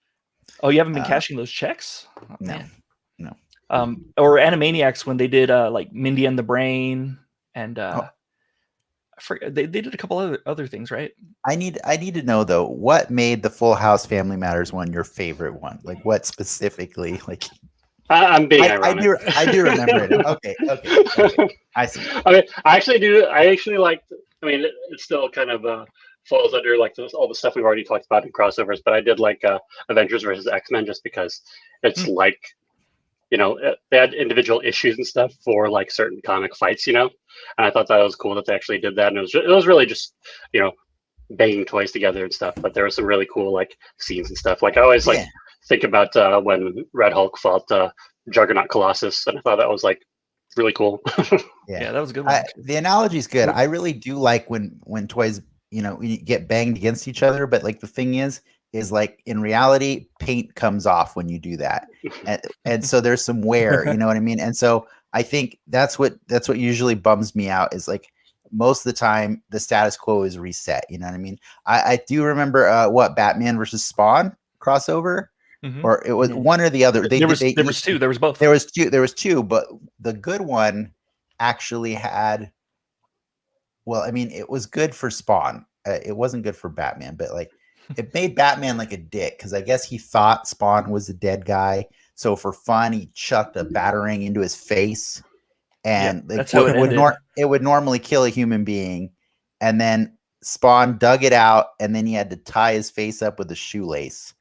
Oh, you haven't been cashing those checks? Oh, no. Man. Or Animaniacs when they did like Mindy and the Brain, and I forget they did a couple other things, right? I need to know though, what made the Full House Family Matters one your favorite one? Like what specifically? Like I'm being ironic. I do remember it. Okay. I see. I mean, I actually liked. I mean, it still kind of falls under like all the stuff we've already talked about in crossovers, but I did like Avengers versus X-Men just because it's like, they had individual issues and stuff for like certain comic fights, and I thought that was cool that they actually did that, and it was really just, banging toys together and stuff. But there were some really cool like scenes and stuff. Like I always like think about when Red Hulk fought Juggernaut Colossus, and I thought that was like really cool. Yeah, that was a good one. The analogy is good. I really do like when toys, you get banged against each other. But like the thing is like in reality, paint comes off when you do that, and so there's some wear. You know what I mean? And so I think that's what usually bums me out is like most of the time the status quo is reset. You know what I mean? I do remember what Batman versus Spawn crossover. Or it was one or the other. There was two. There was both. There was two, but the good one actually had. Well, I mean, it was good for Spawn. It wasn't good for Batman, but like it made Batman like a dick because I guess he thought Spawn was a dead guy. So for fun, he chucked a batarang into his face, and that's how it would normally kill a human being, and then Spawn dug it out, and then he had to tie his face up with a shoelace.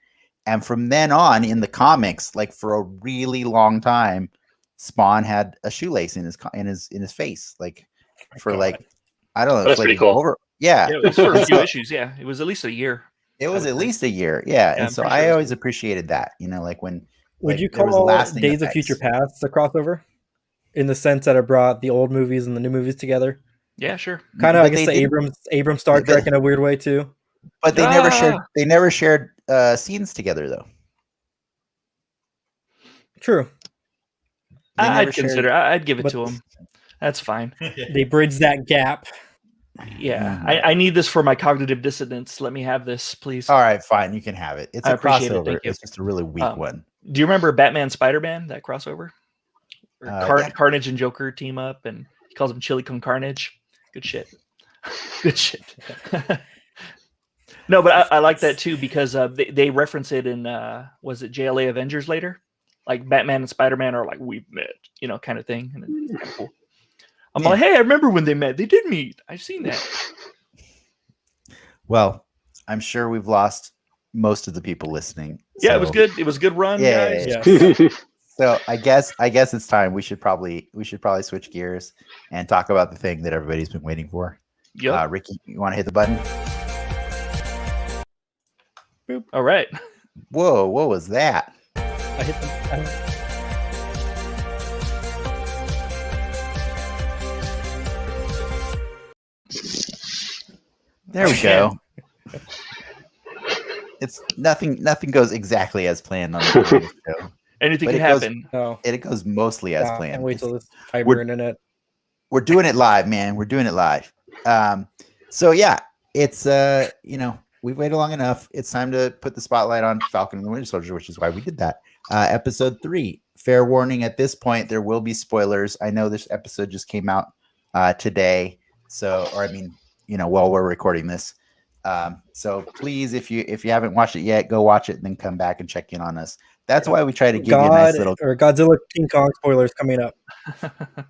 And from then on in the comics, like for a really long time, Spawn had a shoelace in his face, like for like I don't know. That's pretty cool. Yeah, it was for a few issues. Yeah, it was at least a year. It was at least a year. Yeah, and so I always appreciated that. Like when. Would you call Days of Future Past a crossover, in the sense that it brought the old movies and the new movies together? Yeah, sure. Kind of, I guess the Abrams Star Trek in a weird way too. But they never shared scenes together though. True. I'd give it to them. That's fine. They bridge that gap. Yeah, I need this for my cognitive dissonance. Let me have this, please. All right, fine. You can have it. It's a crossover. It's just a really weak one. Do you remember Batman Spider-Man, that crossover? Carnage and Joker team up, and he calls him Chili Con Carnage. Good shit. Good shit. No, but I like that too because they reference it in was it JLA Avengers later? Like Batman and Spider-Man are like, we've met, kind of thing. And it's kind of cool. I'm like, hey, I remember when they met. They did meet. I've seen that. Well, I'm sure we've lost most of the people listening. Yeah, so. It was good. It was a good run, guys. Yeah. So I guess it's time. We should probably switch gears and talk about the thing that everybody's been waiting for. Yep. Ricky, you want to hit the button? Boop. All right. Whoa, what was that? I hit the There we go. It's nothing goes exactly as planned on the show. Anything can happen. It goes mostly as planned. Can't wait till this fiber internet. We're doing it live, man. We're doing it live. So yeah, it's we've waited long enough. It's time to put the spotlight on Falcon and the Winter Soldier, which is why we did that. Episode 3. Fair warning, at this point there will be spoilers. I know this episode just came out today, while we're recording this. So please, if you haven't watched it yet, go watch it and then come back and check in on us. That's why we try to give you a nice little Godzilla King Kong spoilers coming up.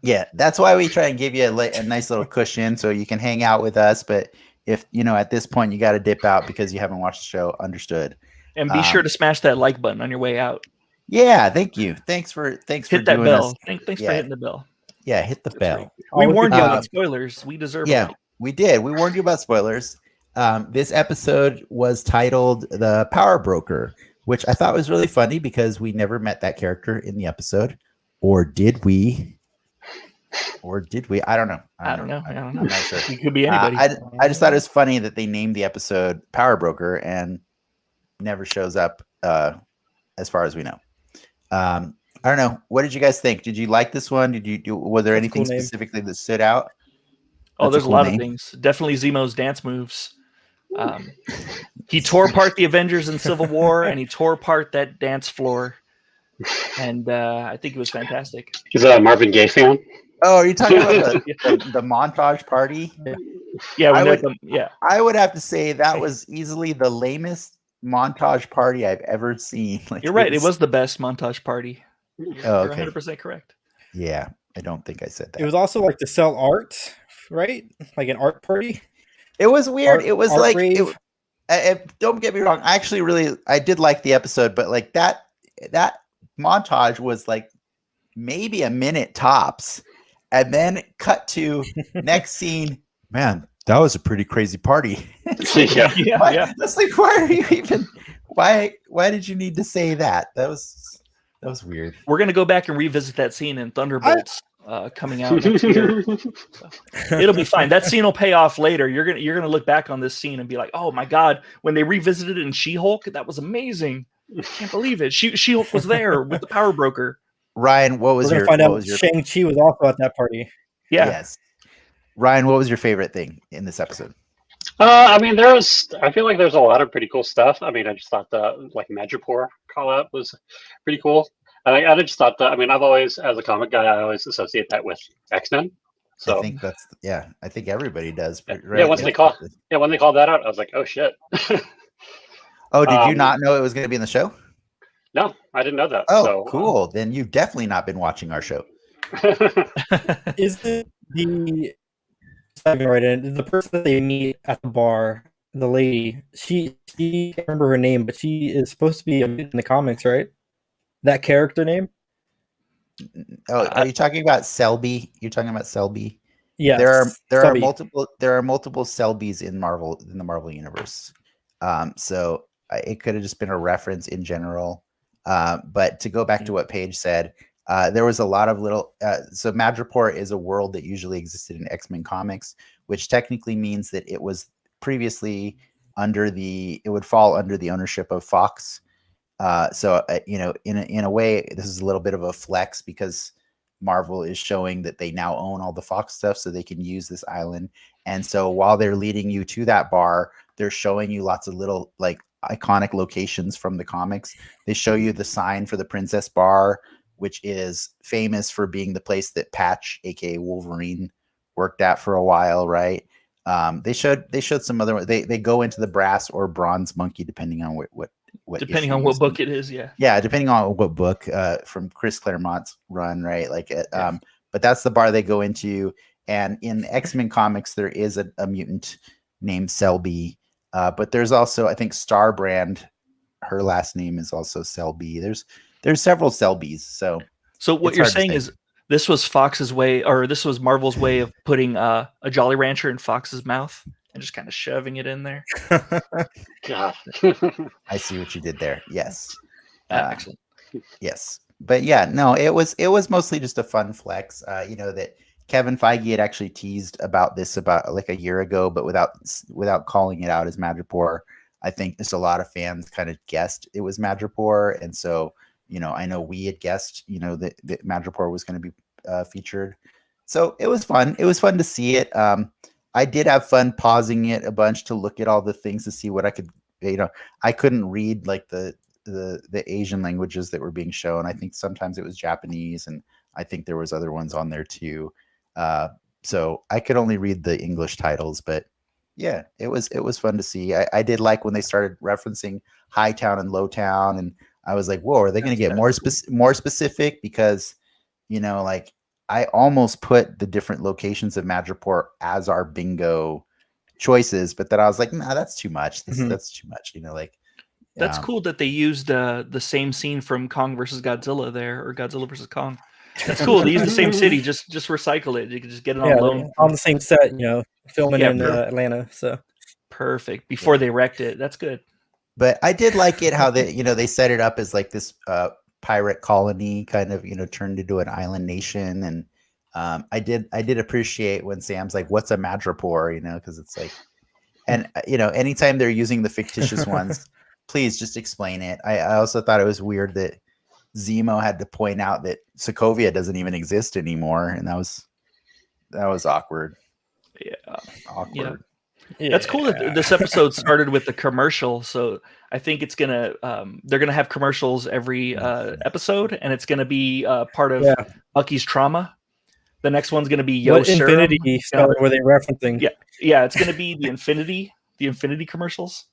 Yeah, that's why we try and give you a nice little cushion so you can hang out with us. But if at this point you got to dip out because you haven't watched the show, understood. And be sure to smash that like button on your way out. Yeah, thank you. Thanks for hit that doing bell. This. Thanks for hitting the bell. Yeah, hit the bell. We warned you about spoilers. We deserve it. Yeah, we did. We warned you about spoilers. This episode was titled The Power Broker, which I thought was really funny because we never met that character in the episode. Or did we? I don't know. I'm not sure. It could be anybody. I just thought it was funny that they named the episode Power Broker and never shows up as far as we know. I don't know. What did you guys think? Did you like this one? Was there anything specifically that stood out? Oh, there's a lot of things. Definitely Zemo's dance moves. He tore apart the Avengers in Civil War, and he tore apart that dance floor. And I think it was fantastic. He's a Marvin Gaye fan. Oh, are you talking about the montage party? Yeah, I would have to say that was easily the lamest montage party I've ever seen. You're right. It was the best montage party. You're 100% correct. Yeah, I don't think I said that. It was also like to sell art, right? Like an art party. It was weird. It was like, don't get me wrong. I did like the episode, but like that montage was like maybe a minute tops, and then cut to next scene. Man, That was a pretty crazy party. Yeah. That's like, why are you even? Why did you need to say that? That was weird. We're gonna go back and revisit that scene in Thunderbolts coming out next year. So it'll be fine. That scene will pay off later. You're gonna look back on this scene and be like, oh my god, when they revisited it in She-Hulk, that was amazing. I can't believe it. She-Hulk was there with the power broker. Ryan, what was We're gonna find out Shang-Chi was also at that party. Yeah. Yes. Ryan, what was your favorite thing in this episode? I mean, I feel like there's a lot of pretty cool stuff. I mean, I just thought the like Madripoor call out was pretty cool. I just thought that, I mean, I've always, as a comic guy, I always associate that with X-Men. So I think I think everybody does. yeah, Right? when they called that out, I was like, oh shit. Oh, did you not know it was going to be in the show? No, I didn't know that. Oh, so, cool. Then you've definitely not been watching our show. Is it the person that they meet at the bar, the lady? She can't remember her name, but she is supposed to be in the comics, right? That character name? Oh, are you talking about Selby? You're talking about Selby? Yeah. There are Selby. multiple Selbys in the Marvel universe. So it could have just been a reference in general. But to go back to what Paige said, there was a lot of little. So Madripoor is a world that usually existed in X-Men comics, which technically means that it was previously it would fall under the ownership of Fox. So in a way, this is a little bit of a flex because Marvel is showing that they now own all the Fox stuff, so they can use this island. And so while they're leading you to that bar, they're showing you lots of little like iconic locations from the comics. They show you the sign for the Princess Bar, which is famous for being the place that Patch, aka Wolverine, worked at for a while, right? They showed some other. They go into the Brass or Bronze Monkey, depending on what depending on what book it is, yeah, depending on what book from Chris Claremont's run, right? Like, but that's the bar they go into. And in X-Men comics, there is a mutant named Selby, but there's also, I think, Starbrand. Her last name is also Selby. There's several Selbys. So what you're saying is this was Fox's way, or this was Marvel's way of putting a Jolly Rancher in Fox's mouth and just kind of shoving it in there. God. I see what you did there. Yes. Excellent. Yes. But yeah, no, it was mostly just a fun flex. That Kevin Feige had actually teased about this about like a year ago, but without calling it out as Madripoor. I think just a lot of fans kind of guessed it was Madripoor. And so, I know we had guessed, that Madripoor was going to be featured. So it was fun. It was fun to see it. I did have fun pausing it a bunch to look at all the things to see what I could, I couldn't read like the Asian languages that were being shown. I think sometimes it was Japanese, and I think there was other ones on there too. So I could only read the English titles, but yeah, it was fun to see. I did like when they started referencing High Town and Low Town, and I was like, whoa, are they going to get more specific? Because, like I almost put the different locations of Madripoor as our bingo choices, but then I was like, nah, that's too much. That's too much. That's cool that they used the same scene from Kong versus Godzilla there, or Godzilla versus Kong. That's cool. They use the same city. Just recycle it. You can just get it on loan on the same set. Filming in Atlanta. So perfect. Before they wrecked it. That's good. But I did like it how they set it up as like this pirate colony kind of turned into an island nation, and I did appreciate when Sam's like, "What's a Madripoor?" Because it's like, and anytime they're using the fictitious ones, please just explain it. I also thought it was weird that Zemo had to point out that Sokovia doesn't even exist anymore, and that was awkward. Yeah, awkward. Yeah. That's cool that this episode started with the commercial. So I think it's gonna they're gonna have commercials every episode, and it's gonna be part of Bucky's trauma. The next one's gonna be Yo Serum. Infinity were they referencing? Yeah, it's gonna be the Infinity commercials.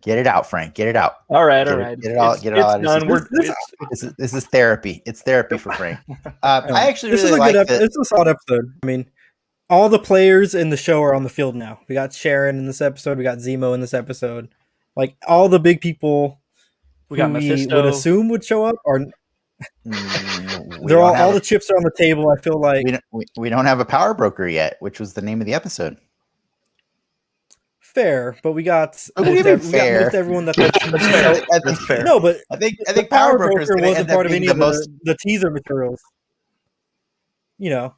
Get it out, Frank. Get it out. All right. Get it all out. Done. This is therapy. It's therapy for Frank. I actually really like it. It's a solid episode. I mean, all the players in the show are on the field now. We got Sharon in this episode. We got Zemo in this episode. Like all the big people we got Mephisto. Would assume would show up. Or they're all the chips are on the table. I feel like we don't have a power broker yet, which was the name of the episode. Fair, but we got most everyone that's fair. That's fair. No, but I think power Broker wasn't part of any of the teaser materials. You know.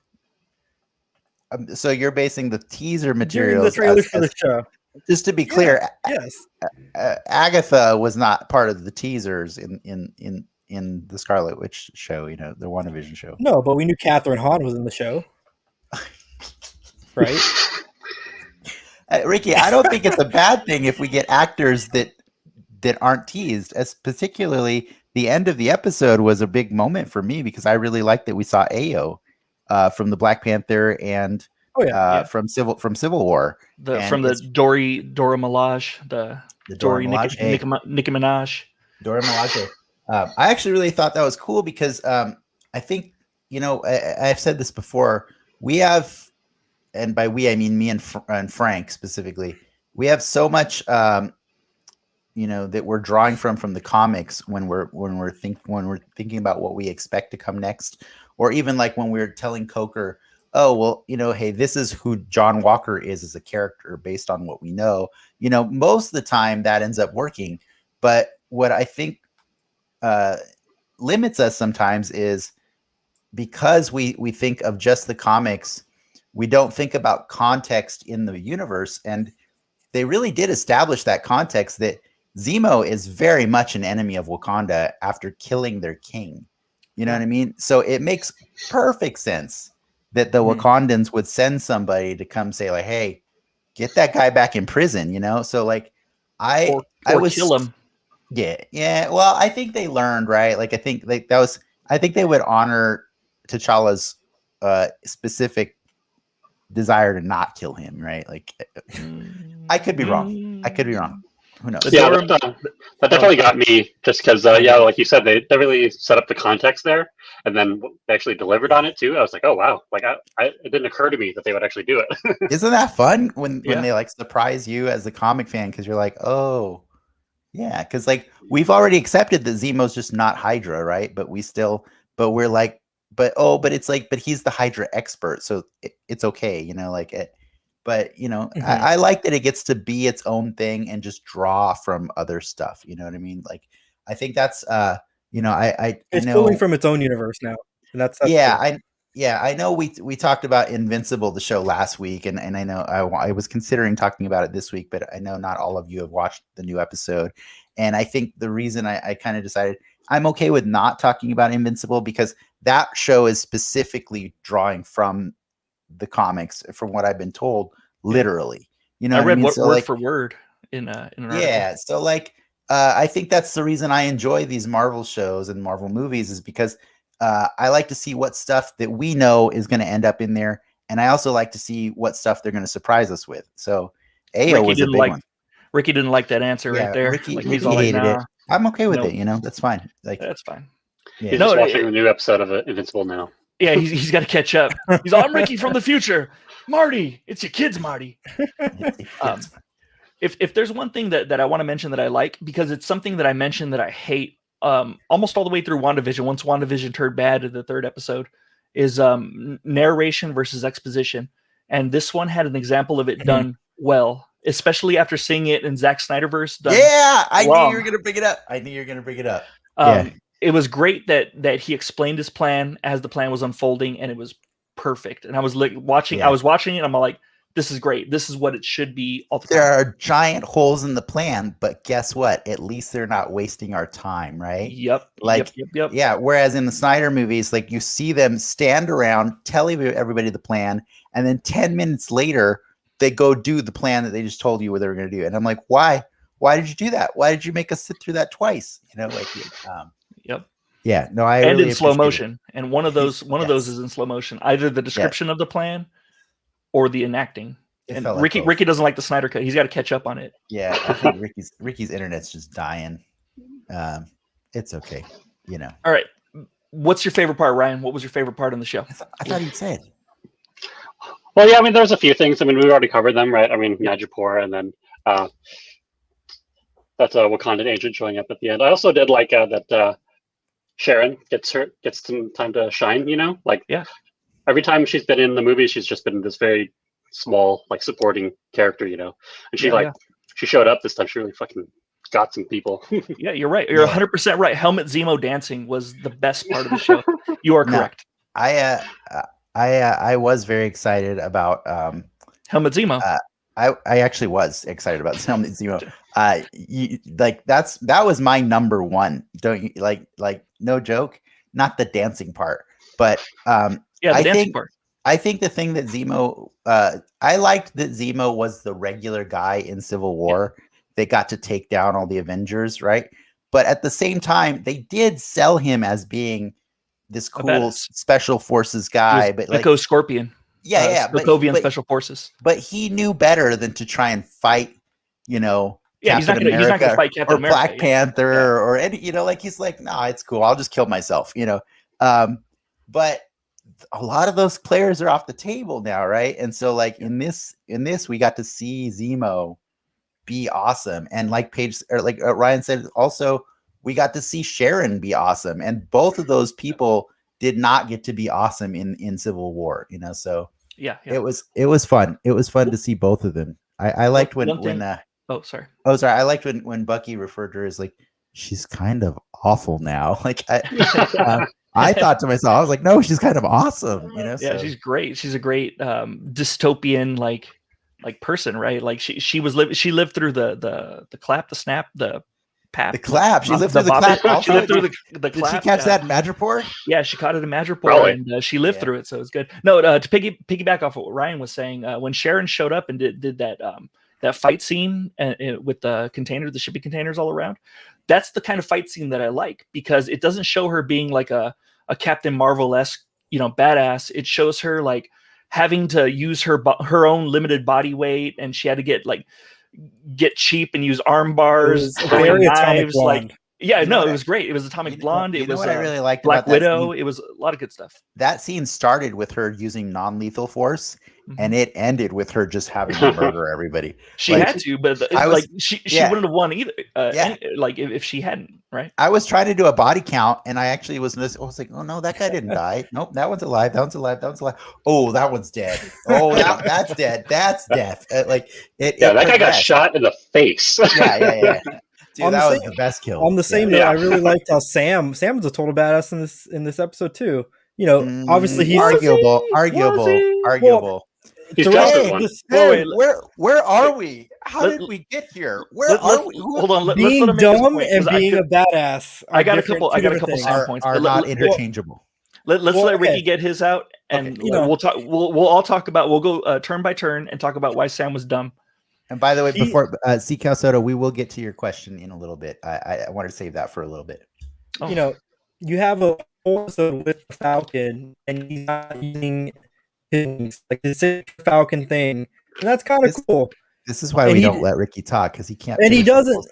So you're basing the teaser materials the trailers for the show. Just to be clear, yes. Agatha was not part of the teasers in the Scarlet Witch show, you know, the WandaVision show. No, but we knew Catherine Hahn was in the show. Right? Ricky, I don't think it's a bad thing if we get actors that aren't teased, as particularly the end of the episode was a big moment for me because I really liked that we saw Ayo from the Black Panther and from Civil War. From the Dora Milaje, the Dora Nicki Minaj. Dora Milaje. I actually really thought that was cool because I think, you know, I've said this before, we have, and by we I mean me and Frank specifically, we have so much you know, that we're drawing from the comics when we're thinking about what we expect to come next, or even like when we're telling Coker, oh well, you know, hey, this is who John Walker is as a character based on what we know. You know, most of the time that ends up working, but what I think limits us sometimes is because we think of just the comics, we don't think about context in the universe, and they really did establish that context that Zemo is very much an enemy of Wakanda after killing their king. You know what I mean? So it makes perfect sense that the Wakandans would send somebody to come say like, hey, get that guy back in prison, you know? So like I was kill him. Yeah. Well, I think they learned, right? Like I think they would honor T'Challa's specific desire to not kill him, right? Like I could be wrong. Who knows? Yeah, that definitely got me just because, like you said, they really set up the context there, and then they actually delivered on it too. I was like, oh wow, like it didn't occur to me that they would actually do it. Isn't that fun when they like surprise you as a comic fan because you're like, oh yeah, because like we've already accepted that Zemo's just not Hydra, right? But we're like, but it's like, but he's the Hydra expert, so it's okay, you know, like it. But, you know, I like that it gets to be its own thing and just draw from other stuff. You know what I mean? Like, I think that's, you know, it's pulling from its own universe now. And that's cool. I know we talked about Invincible, the show last week, and I know I was considering talking about it this week, but I know not all of you have watched the new episode. And I think the reason I kind of decided I'm okay with not talking about Invincible because that show is specifically drawing from the comics, from what I've been told, literally. You know, I read so word like, for word in an article. Yeah, so like I think that's the reason I enjoy these Marvel shows and Marvel movies is because I like to see what stuff that we know is going to end up in there, and I also like to see what stuff they're going to surprise us with. So Ayo was a big one. Ricky didn't like that answer right there. Ricky hated it. I'm okay with it. You know, that's fine. Like that's fine. Yeah. He's just watching the new episode of Invincible now. Yeah, he's got to catch up. He's I'm Ricky from the future. Marty, it's your kids, Marty. If there's one thing that I want to mention that I like, because it's something that I mentioned that I hate almost all the way through WandaVision, once WandaVision turned bad in the third episode, is narration versus exposition. And this one had an example of it done well, especially after seeing it in Zack Snyderverse. I knew you were going to bring it up. It was great that he explained his plan as the plan was unfolding, and it was perfect. And I was like watching it, and I'm like, this is great. This is what it should be all the time. There are giant holes in the plan, but guess what? At least they're not wasting our time, right? Yep. Like, yep. Yeah. Whereas in the Snyder movies, like you see them stand around, tell everybody the plan, and then 10 minutes later, they go do the plan that they just told you what they were going to do. And I'm like, why? Why did you do that? Why did you make us sit through that twice? You know, like, Yep. Yeah. No, and really in slow motion. And one of those is in slow motion. Either the description of the plan or the enacting. And Ricky doesn't like the Snyder cut. He's got to catch up on it. Yeah, I think Ricky's internet's just dying. It's okay, you know. All right. What's your favorite part, Ryan? What was your favorite part on the show? I thought you'd say it. Well, yeah, I mean, there's a few things. I mean, we've already covered them, right? I mean, Madripoor, and then that's a Wakandan agent showing up at the end. I also did like that Sharon gets some time to shine. Like Yeah. every time she's been in the movie, she's just been this very small, like supporting character. And she she showed up this time. She really fucking got some people. Yeah, you're right. You're 100% right. Helmet Zemo dancing was the best part of the show. You are correct. I was very excited about Helmet Zemo. I actually was excited about Helmet Zemo. That was my number one. Don't you like no joke? Not the dancing part, but the dancing part. I think the thing that Zemo, I liked that Zemo was the regular guy in Civil War. They got to take down all the Avengers, right? But at the same time, they did sell him as being this cool special forces guy. But Echo Scorpion. Sokovian Special Forces. But he knew better than to try and fight, Captain he's not going to fight Captain America, Black Panther or any, he's like, nah, it's cool. I'll just kill myself, But a lot of those players are off the table now, right? And so, like in this, we got to see Zemo be awesome, and like Ryan said, also we got to see Sharon be awesome, and both of those people did not get to be awesome in Civil War, So it was fun. It was fun to see both of them. I liked when I liked when Bucky referred to her as like, she's kind of awful now. Like I thought to myself, I was like, no, she's kind of awesome. She's great. She's a great dystopian like person, right? Like she lived through the clap, the snap, the pap. The clap. She lived through the clap. She lived through the clap. Did she catch that in Madripoor? Yeah, she caught it in Madripoor, and she lived through it, so it's good. No, to piggyback off what Ryan was saying, when Sharon showed up and did that fight scene with the shipping containers all around, that's the kind of fight scene that I like, because it doesn't show her being like a Captain Marvel-esque, badass. It shows her like having to use her own limited body weight, and she had to get cheap and use arm bars, knives. It was great. It was Atomic Blonde. It was what I really liked Black about Widow. Scene? It was a lot of good stuff. That scene started with her using non-lethal force, and it ended with her just having to murder everybody. She had to, but she wouldn't have won either. If she hadn't, right? I was trying to do a body count, and I actually was like, oh no, that guy didn't die. Nope, that one's alive. That one's alive. That one's alive. Oh, that one's dead. Oh, that's dead. That's death. That guy got shot in the face. Yeah. Dude, that was the best kill. On the same note, I really liked how Sam was a total badass in this episode too. Obviously he's arguable. Well, where are we? How did we get here? Where are we? Hold on. Being dumb and being a badass. I got a couple Sam points. Are not interchangeable. Let's let Ricky get his out, and we'll talk. We'll all talk about. We'll go turn by turn and talk about why Sam was dumb. And by the way, before C. Calsoto, we will get to your question in a little bit. I want to save that for a little bit. You have a whole episode with the Falcon, and he's not using his Falcon thing, and that's kind of cool. This is why we don't let Ricky talk, because he can't. And he doesn't.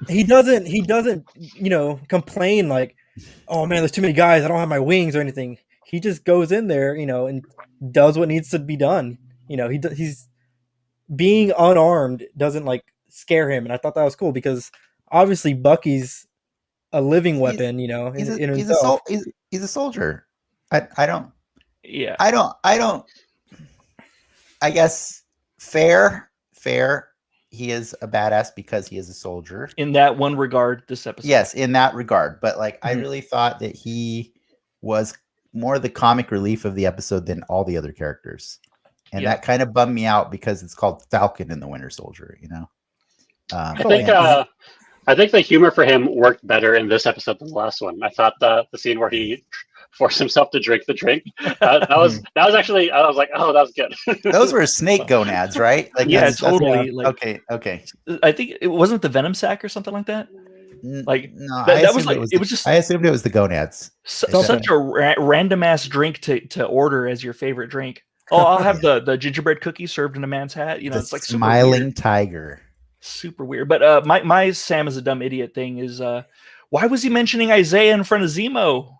He doesn't. Complain like, "Oh man, there's too many guys. I don't have my wings or anything." He just goes in there, and does what needs to be done. He's being unarmed doesn't scare him, and I thought that was cool, because obviously Bucky's a living weapon. He's a soldier. I don't. Yeah. I don't. I guess fair. He is a badass because he is a soldier. In that one regard, this episode. Yes, in that regard. But I really thought that he was more the comic relief of the episode than all the other characters. And that kind of bummed me out, because it's called Falcon and the Winter Soldier, I think the humor for him worked better in this episode than the last one. I thought the scene where he forced himself to drink the drink, that was actually, I was like, oh, that was good. Those were snake gonads, right? Totally. Okay. I think it wasn't the venom sac or something like that. No, I assumed it was the gonads. Such a random ass drink to order as your favorite drink. Oh, I'll have the gingerbread cookie served in a man's hat. It's like super smiling weird. tiger. Super weird. But my Sam is a dumb idiot thing is why was he mentioning Isaiah in front of Zemo?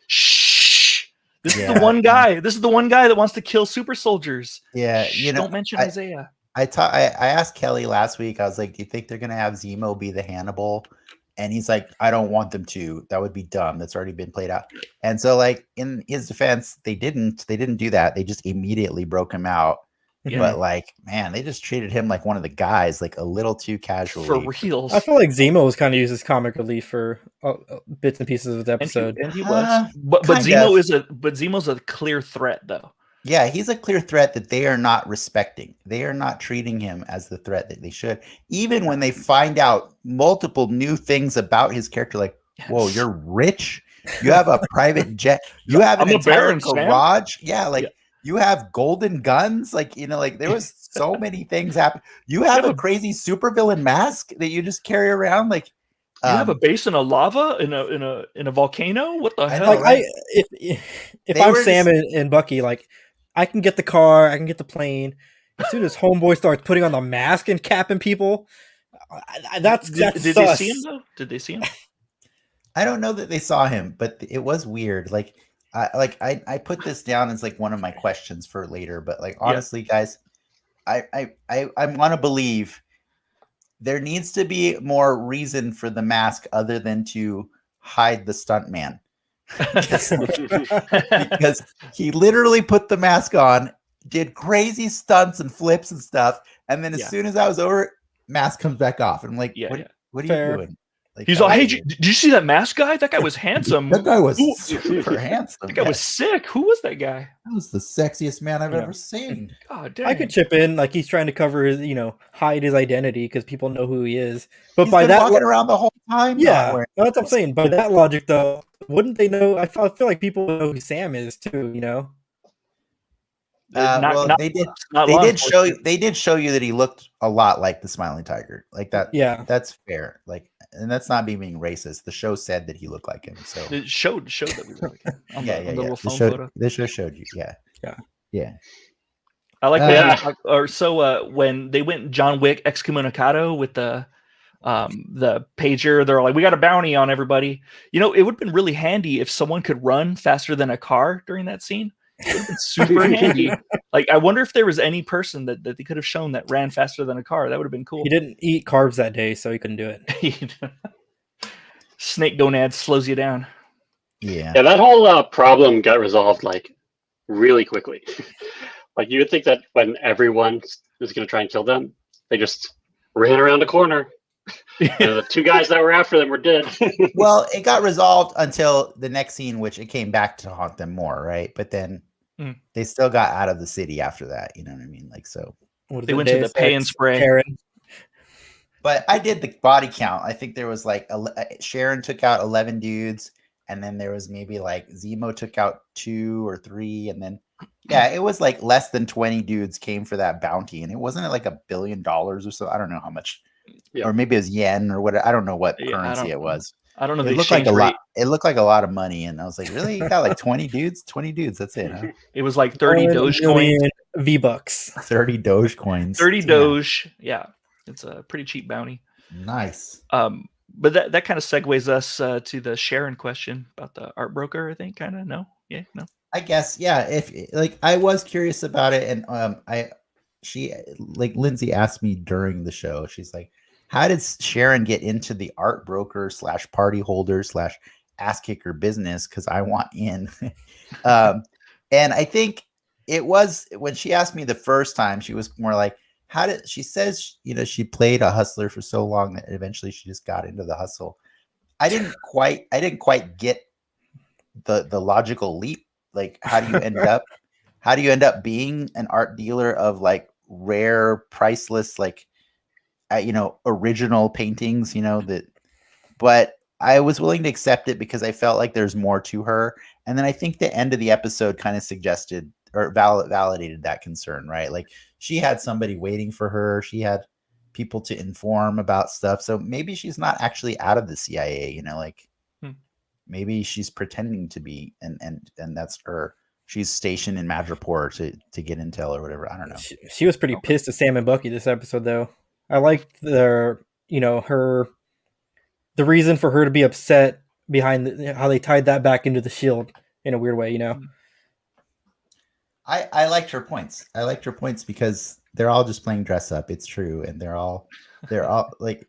Shh. This is the one guy. This is the one guy that wants to kill super soldiers. Yeah, don't mention Isaiah. I asked Kelly last week. I was like, "Do you think they're gonna have Zemo be the Hannibal, And he's like, I don't want them to. That would be dumb. That's already been played out. And so, like, in his defense, they didn't do that. They just immediately broke him out. Yeah. But like, man, they just treated him like one of the guys, like a little too casually. For reals. I feel like Zemo was kind of used as comic relief for bits and pieces of the episode. And he was. But Zemo's a clear threat, though. Yeah, he's a clear threat that they are not respecting. They are not treating him as the threat that they should. Even when they find out multiple new things about his character, like, whoa, you're rich? You have a private jet. You have an entire garage. Yeah, like you have golden guns. Like, you know, like there was so many things happen. You have a crazy supervillain mask that you just carry around. Like, you have a basin of lava in a volcano? What the hell? Like, if I'm Sam and Bucky, like, I can get the car, I can get the plane. As soon as Homeboy starts putting on the mask and capping people, that's did they see him though? Did they see him? I don't know that they saw him, but it was weird. Like I put this down as like one of my questions for later. But like honestly, guys, I want to believe there needs to be more reason for the mask other than to hide the stuntman. Because he literally put the mask on, did crazy stunts and flips and stuff, and then as soon as that was over, mask comes back off. And I'm like, what are you doing? Like, he's like, hey, did you see that mask guy? That guy was handsome. That guy was super handsome. That guy was sick. Who was that guy? That was the sexiest man I've ever seen. God damn. I could chip in, like he's trying to cover his, hide his identity because people know who he is. But he's by been that walking around the whole time. Yeah, that's what I'm saying. By that logic, though, wouldn't they know? I feel like people know who Sam is too. They did show you that he looked a lot like the Smiling Tiger, like that. Yeah, that's fair. Like, and that's not me being racist. The show said that he looked like him, so it showed that we looked like him. The show showed you. Yeah. I like that. Or so when they went John Wick excommunicado with the pager, they're like, we got a bounty on everybody. It would have been really handy if someone could run faster than a car during that scene. It would have been super handy. Like, I wonder if there was any person that they could have shown that ran faster than a car. That would have been cool. He didn't eat carbs that day, so he couldn't do it. Snake gonad slows you down. Yeah, that whole problem got resolved like really quickly. Like, you would think that when everyone was going to try and kill them, they just ran around a corner. The two guys that were after them were dead. Well, it got resolved until the next scene, which it came back to haunt them more, right? But then they still got out of the city after that. You know what I mean? Like, so they went to the pay and spray. Karen. But I did the body count. I think there was like Sharon took out 11 dudes, and then there was maybe like Zemo took out 2 or 3, and then it was like less than 20 dudes came for that bounty, and it wasn't like $1 billion or so. I don't know how much. Yeah. Or maybe it was yen or what. I don't know what currency it was. I don't know. It looked like a lot. It looked like a lot of money, and I was like, "Really? You got like 20 dudes? 20 dudes? That's it?" Huh? It was like 30 Dogecoin V-Bucks. 30 Dogecoins. 30 Doge. Yeah, it's a pretty cheap bounty. Nice. But that kind of segues us to the Sharon question about the art broker. I think kind of no. I guess If like I was curious about it, and she like Lindsay asked me during the show. She's like, how did Sharon get into the art broker / party holder / ass kicker business? Because I want in. And I think it was when she asked me the first time, she was more like, she says, she played a hustler for so long that eventually she just got into the hustle. I didn't quite get the logical leap. Like, how do you end up being an art dealer of like rare, priceless, like, original paintings, but I was willing to accept it because I felt like there's more to her. And then I think the end of the episode kind of suggested or validated that concern, right? Like, she had somebody waiting for her. She had people to inform about stuff. So maybe she's not actually out of the CIA, maybe she's pretending to be, and that's her. She's stationed in Madripoor to get intel or whatever. I don't know. She was pretty pissed at Sam and Bucky this episode, though. I liked the reason for her to be upset behind how they tied that back into the shield in a weird way, I liked her points. I liked her points because they're all just playing dress up. It's true, and they're all like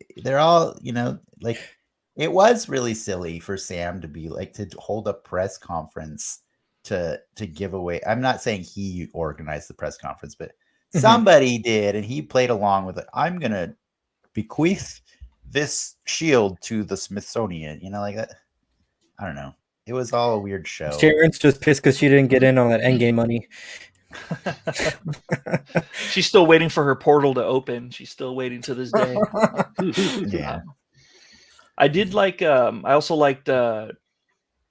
It was really silly for Sam to be like to hold a press conference to give away. I'm not saying he organized the press conference, but somebody did, and he played along with it. I'm gonna bequeath this shield to the Smithsonian. You know, like that. I don't know. It was all a weird show. Sharon's just pissed because she didn't get in on that Endgame money. She's still waiting for her portal to open. She's still waiting to this day. Yeah. I did like. I also liked.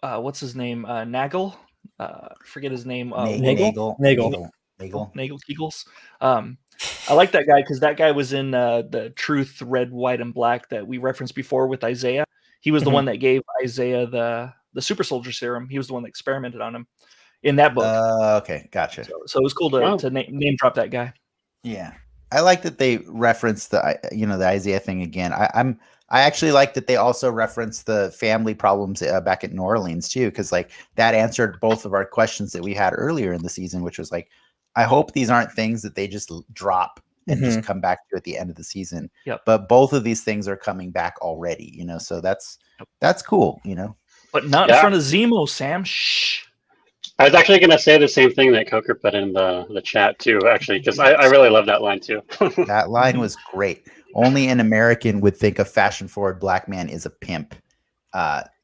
What's his name? Nagel. Forget his name. Nagel. Nagel Kegels. I like that guy because that guy was in the Truth, Red, White, and Black that we referenced before with Isaiah. He was the one that gave Isaiah the super soldier serum. He was the one that experimented on him in that book. Okay, gotcha. So it was cool to name drop that guy. Yeah, I like that they referenced the the Isaiah thing again. I actually like that they also referenced the family problems back at New Orleans too, because like that answered both of our questions that we had earlier in the season, which was like, I hope these aren't things that they just drop and just come back to at the end of the season. Yep. But both of these things are coming back already, so that's cool, But not in front of Zemo, Sam. Shh. I was actually going to say the same thing that Coker put in the chat too, actually, because I really love that line too. That line was great. Only an American would think a fashion-forward black man is a pimp.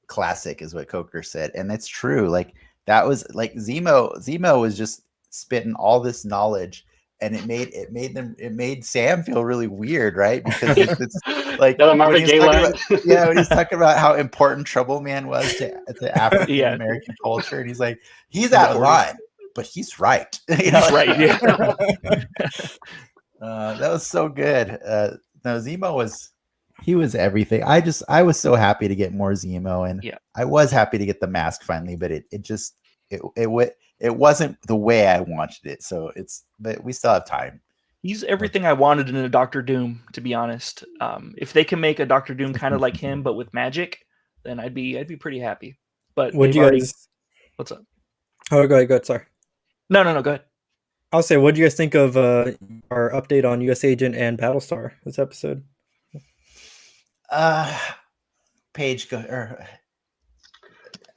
Classic is what Coker said, and it's true. Like that was like Zemo was just spitting all this knowledge, and it made Sam feel really weird, right? Because it's like when he's talking about how important Trouble Man was to African American culture, and he's like, he's out of line, but he's right. He's right. Yeah. That was so good. No, Zemo was everything. I was so happy to get more Zemo, and I was happy to get the mask finally, but it wasn't the way I wanted it. So but we still have time. He's everything I wanted in a Doctor Doom, to be honest. If they can make a Doctor Doom kind of like him, but with magic, then I'd be pretty happy. But what's up? Oh, go ahead. Sorry. No, go ahead. I'll say, what do you guys think of our update on U.S. Agent and Battlestar this episode? Paige, go.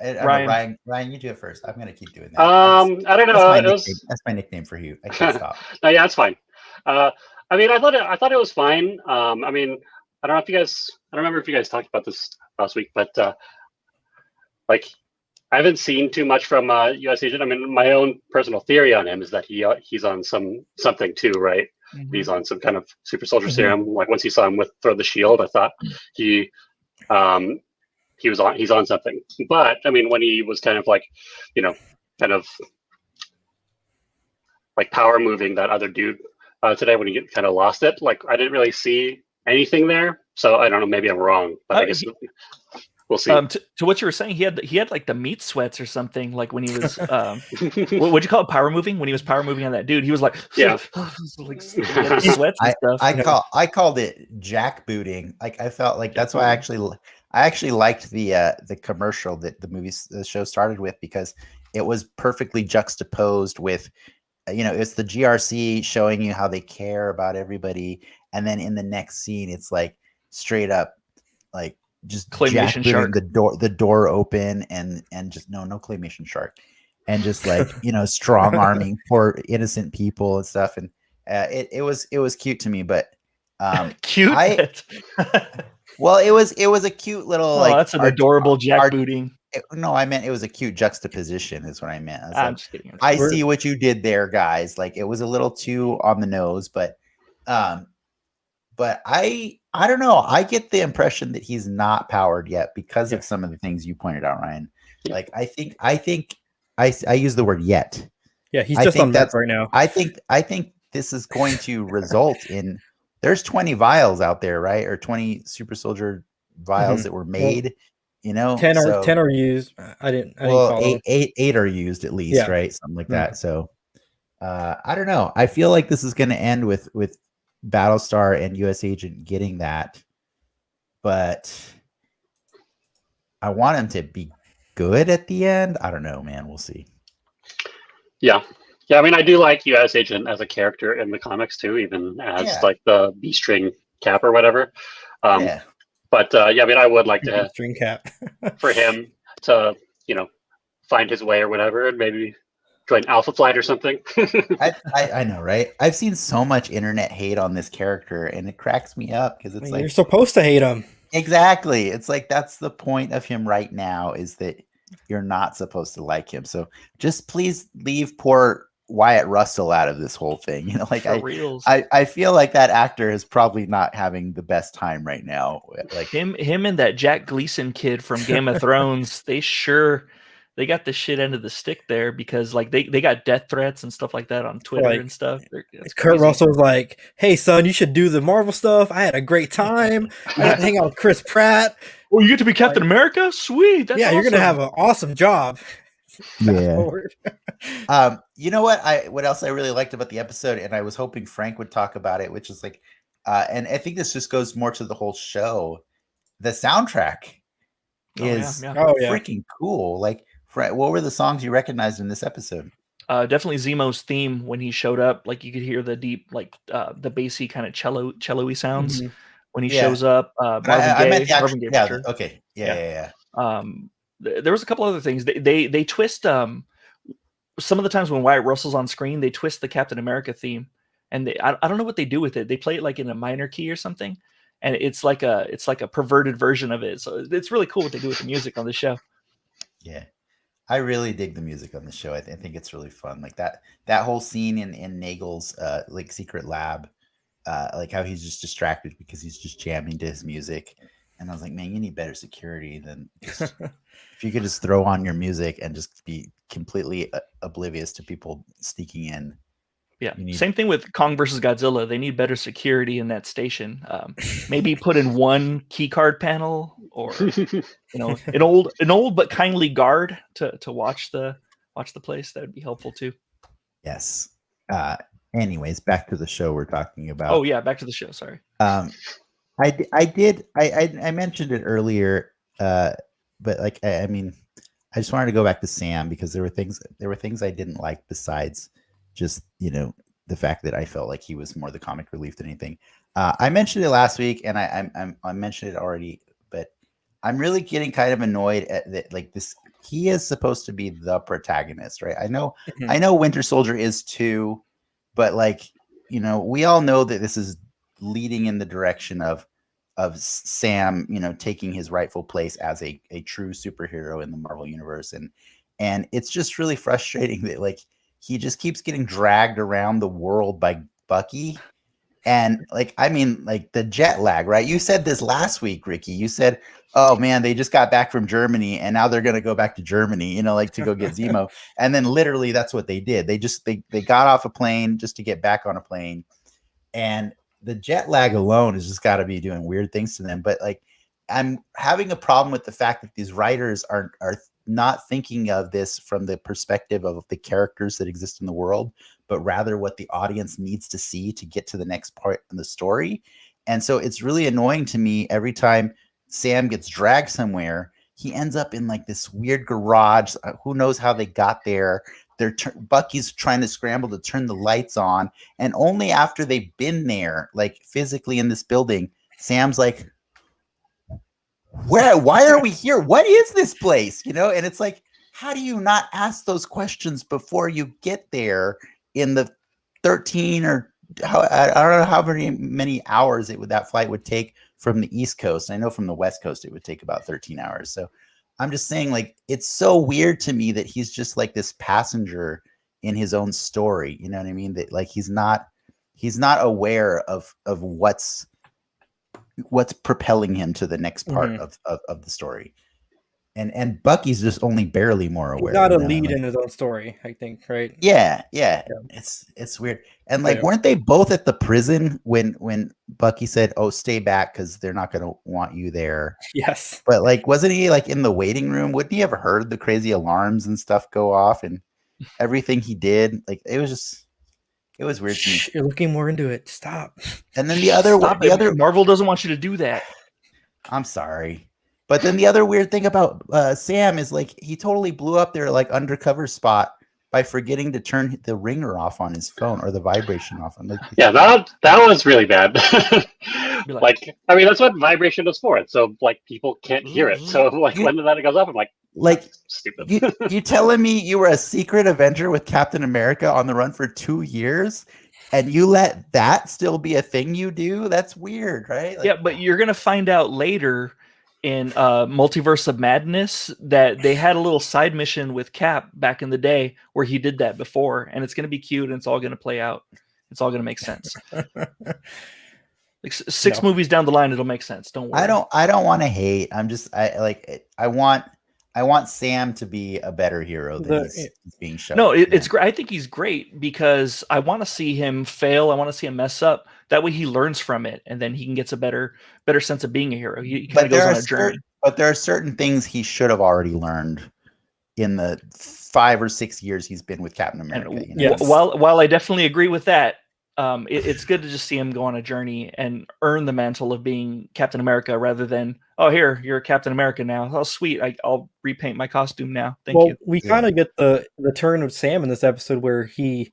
Ryan, you do it first. I'm gonna keep doing that. I don't know. That's my nickname for you. I can't stop. No, yeah, it's fine. I mean, I thought it was fine. I mean, I don't remember if you guys talked about this last week, but like, I haven't seen too much from U.S. Agent. I mean, my own personal theory on him is that he's on something too, right? Mm-hmm. He's on some kind of super soldier serum. Like once you saw him throw the shield, I thought he's on something. But I mean, when he was kind of like, kind of like power moving that other dude today, when he kind of lost it, like I didn't really see anything there. So I don't know, maybe I'm wrong, but I guess we'll see. To what you were saying, he had like the meat sweats or something. Like when he was, what'd you call it? Power moving? When he was power moving on that dude, he was like, like sweats and stuff. I called it jackbooting. Like I felt like that's why I actually liked the commercial that the show started with, because it was perfectly juxtaposed with, it's the GRC showing you how they care about everybody, and then in the next scene, it's like straight up like just claymation shark, the door open and just no claymation shark, and just like strong arming poor innocent people and stuff, and it was cute to me, but cute. Well, it was a cute little that's an adorable jackbooting. No, I meant it was a cute juxtaposition is what I meant. I'm just kidding. I see what you did there, guys. Like it was a little too on the nose, but I don't know. I get the impression that he's not powered yet because of some of the things you pointed out, Ryan. Like I think I use the word yet. Yeah, he's just on that right now. I think this is going to result in there's 20 vials out there, right? Or 20 super soldier vials that were made. 10 are used. I didn't follow. Eight are used at least, right? Something like that. So I don't know. I feel like this is going to end with Battlestar and US Agent getting that, but I want him to be good at the end. I don't know, man. We'll see. Yeah. I mean, I do like US Agent as a character in the comics too, even as like the B-string cap or whatever. But yeah, I mean, I would like to String cap. for him to, find his way or whatever, and maybe join Alpha Flight or something. I know, right? I've seen so much internet hate on this character, and it cracks me up because it's like you're supposed to hate him. Exactly. It's like that's the point of him right now, is that you're not supposed to like him. So just please leave poor Wyatt Russell out of this whole thing. Like I feel like that actor is probably not having the best time right now. Like him and that Jack Gleason kid from Game of Thrones, they got the shit end of the stick there, because like they got death threats and stuff like that on Twitter and stuff. Kurt Russell's like, "Hey son, you should do the Marvel stuff. I had a great time. I got to hang out with Chris Pratt. Oh, you get to be Captain America? Sweet. That's awesome. You're gonna have an awesome job." Yeah. You know what else I really liked about the episode, and I was hoping Frank would talk about it, which is like, and I think this just goes more to the whole show. The soundtrack is freaking cool. Like, Frank, what were the songs you recognized in this episode? Definitely Zemo's theme when he showed up. Like you could hear the deep, like the bassy kind of cello-y sounds when he shows up. Marvin Gaye. Yeah. Sure. Okay. Yeah. There was a couple other things. They twist some of the times when Wyatt Russell's on screen, they twist the Captain America theme, and I don't know what they do with it. They play it like in a minor key or something, and it's like a perverted version of it. So it's really cool what they do with the music on the show. Yeah, I really dig the music on the show. I think it's really fun. Like that whole scene in Nagel's like secret lab, like how he's just distracted because he's just jamming to his music. And I was like, man, you need better security than just if you could just throw on your music and just be completely oblivious to people sneaking in. Yeah. Same thing with Kong versus Godzilla. They need better security in that station. Maybe put in one key card panel, or an old but kindly guard to watch the place. That would be helpful too. Yes. Anyways, back to the show we're talking about. Oh yeah, back to the show. Sorry. I mentioned it earlier, but like I mean, I just wanted to go back to Sam because there were things I didn't like besides just the fact that I felt like he was more the comic relief than anything. I mentioned it last week, and I mentioned it already, but I'm really getting kind of annoyed at that. Like this, he is supposed to be the protagonist, right? I know Winter Soldier is too, but like we all know that this is leading in the direction of Sam, taking his rightful place as a true superhero in the Marvel universe. And it's just really frustrating that like he just keeps getting dragged around the world by Bucky. And like, I mean, like the jet lag, right? You said this last week, Ricky. You said, oh man, they just got back from Germany and now they're going to go back to Germany, like to go get Zemo. And then literally that's what they did. They got off a plane just to get back on a plane. And the jet lag alone has just got to be doing weird things to them. But like, I'm having a problem with the fact that these writers are not thinking of this from the perspective of the characters that exist in the world, but rather what the audience needs to see to get to the next part in the story. And so it's really annoying to me every time Sam gets dragged somewhere, he ends up in like this weird garage. Who knows how they got there? Bucky's trying to scramble to turn the lights on, and only after they've been there, like physically in this building, Sam's like, why are we here? What is this place? And it's like, how do you not ask those questions before you get there in the 13 or I don't know how many hours that flight would take from the East Coast. I know from the West Coast, it would take about 13 hours. So I'm just saying, like, it's so weird to me that he's just like this passenger in his own story. You know what I mean? That like, he's not aware of what's propelling him to the next part of the story. And Bucky's just only barely more aware. He's not a lead in his own story, I think, right? Yeah. It's weird. And like, weren't they both at the prison when Bucky said, "Oh, stay back because they're not going to want you there"? Yes. But like, wasn't he like in the waiting room? Wouldn't he have heard the crazy alarms and stuff go off and everything he did? Like, it was weird to me. You're looking more into it. Stop. And then the other Marvel doesn't want you to do that. I'm sorry. But then the other weird thing about Sam is like he totally blew up their like undercover spot by forgetting to turn the ringer off on his phone or the vibration off. I'm like, Yeah, that was really bad. Be like- Like, I mean, that's what vibration is for. So like people can't hear it. So like when that goes off, I'm like that's stupid. you telling me you were a secret Avenger with Captain America on the run for 2 years, and you let that still be a thing you do? That's weird, right? Like, yeah, but you're gonna find out later in Multiverse of Madness that they had a little side mission with Cap back in the day where he did that before, and it's gonna be cute and it's all gonna play out. It's all gonna make sense. Like six movies down the line, it'll make sense. Don't worry. I don't want to hate. I want Sam to be a better hero than he's being shown. No, it's great. I think he's great because I want to see him fail. I want to see him mess up. That way he learns from it, and then he gets a better sense of being a hero. He kind of goes on a journey. But there are certain things he should have already learned in the 5 or 6 years he's been with Captain America. And, yes. While I definitely agree with that, it's good to just see him go on a journey and earn the mantle of being Captain America rather than, oh, here, you're Captain America now. Oh, sweet. I'll repaint my costume now. Thank you. We kind of get the turn of Sam in this episode where he's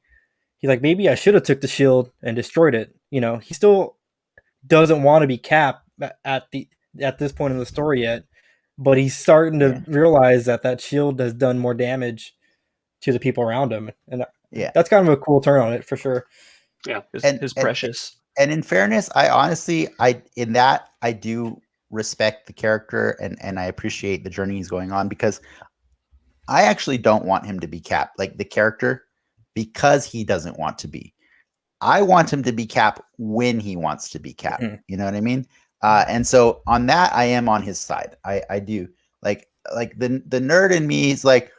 like, maybe I should have took the shield and destroyed it. You know, he still doesn't want to be Cap at this point in the story yet, but he's starting to realize that shield has done more damage to the people around him. And that's kind of a cool turn on it for sure. Yeah, his precious. And in fairness, I do respect the character and I appreciate the journey he's going on, because I actually don't want him to be Cap, like the character, because he doesn't want to be. I want him to be Cap when he wants to be Cap. Mm-hmm. You know what I mean? And so on that, I am on his side. I do like the nerd in me is like,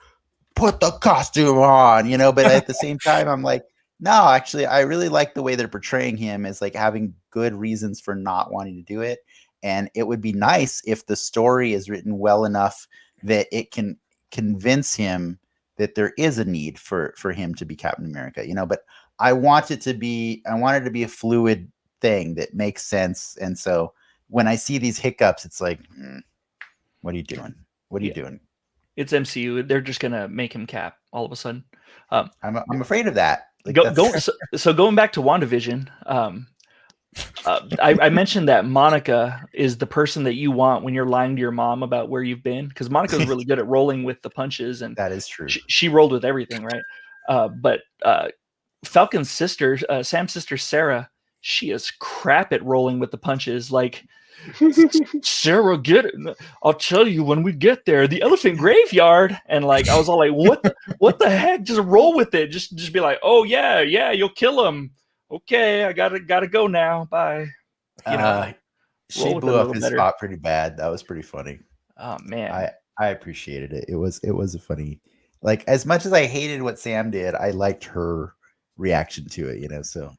put the costume on, but at the same time, I'm like, no, actually, I really like the way they're portraying him as like having good reasons for not wanting to do it. And it would be nice if the story is written well enough that it can convince him that there is a need for him to be Captain America, but I want it to be a fluid thing that makes sense. And so when I see these hiccups, it's like, what are you doing? What are you doing? It's MCU. They're just going to make him Cap all of a sudden. I'm afraid of that. Like so going back to WandaVision, I mentioned that Monica is the person that you want when you're lying to your mom about where you've been, because Monica's really good at rolling with the punches, and that is true. She rolled with everything, right? But Falcon's sister, Sam's sister Sarah, she is crap at rolling with the punches. Like, Sarah, get it. I'll tell you when we get there, the elephant graveyard. And like, I was all like, what the heck? Just roll with it. Just be like, oh yeah, you'll kill him. Okay, I gotta go now. Bye. She blew up his spot pretty bad. That was pretty funny. Oh man, I appreciated it. It was a funny, like, as much as I hated what Sam did, I liked her reaction to it. So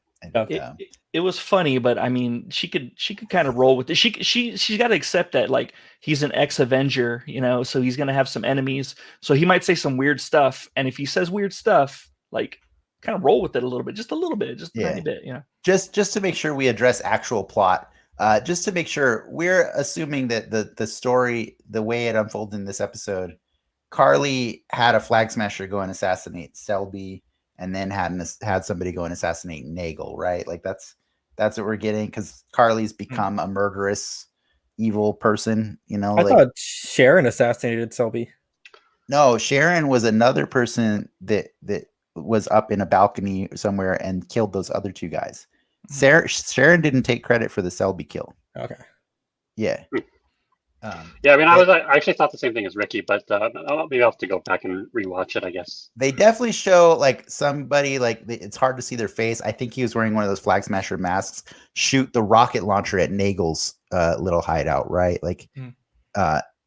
it was funny, but I mean, she could kind of roll with it. She's got to accept that, like, he's an ex-Avenger, so he's gonna have some enemies. So he might say some weird stuff, and if he says weird stuff, like, kind of roll with it a little bit, just a tiny bit, Just to make sure we address actual plot. Just to make sure, we're assuming that the story, the way it unfolded in this episode, Carly had a flag smasher go and assassinate Selby, and then had somebody go and assassinate Nagel, right? Like that's what we're getting, because Carly's become a murderous, evil person. I thought Sharon assassinated Selby. No, Sharon was another person that was up in a balcony somewhere and killed those other two guys. Sharon didn't take credit for the Selby kill. Okay. Yeah. I mean, I actually thought the same thing as Ricky, but maybe I'll have to go back and rewatch it, I guess. They definitely show like somebody, like, it's hard to see their face. I think he was wearing one of those Flag Smasher masks, shoot the rocket launcher at Nagel's little hideout, right? Like,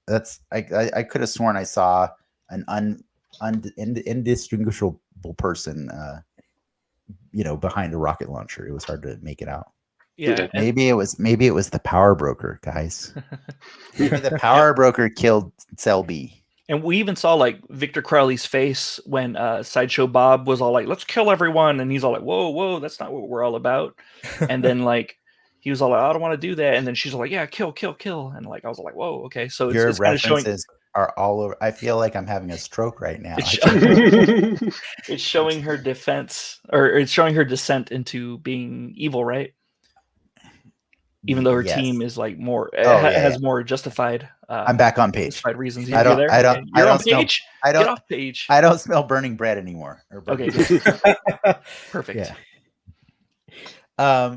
that's I could have sworn I saw an indistinguishable person behind a rocket launcher. It was hard to make it out. Yeah, maybe it was the power broker, guys. Maybe the power broker killed Selby. And we even saw like Victor Crowley's face when Sideshow Bob was all like, "Let's kill everyone," and he's all like, "Whoa, that's not what we're all about." And then like he was all like, I don't want to do that, and then she's like, yeah, kill, and like I was like, whoa, okay. So Your it's kind of showing. references are all over. I feel like I'm having a stroke right now. It's showing her defense, or it's showing her descent into being evil, right? Even though her team is like more has more justified. I'm back on page. Justified reasons. You're on page. Get off page. I don't smell burning bread anymore. Okay. Perfect. Yeah.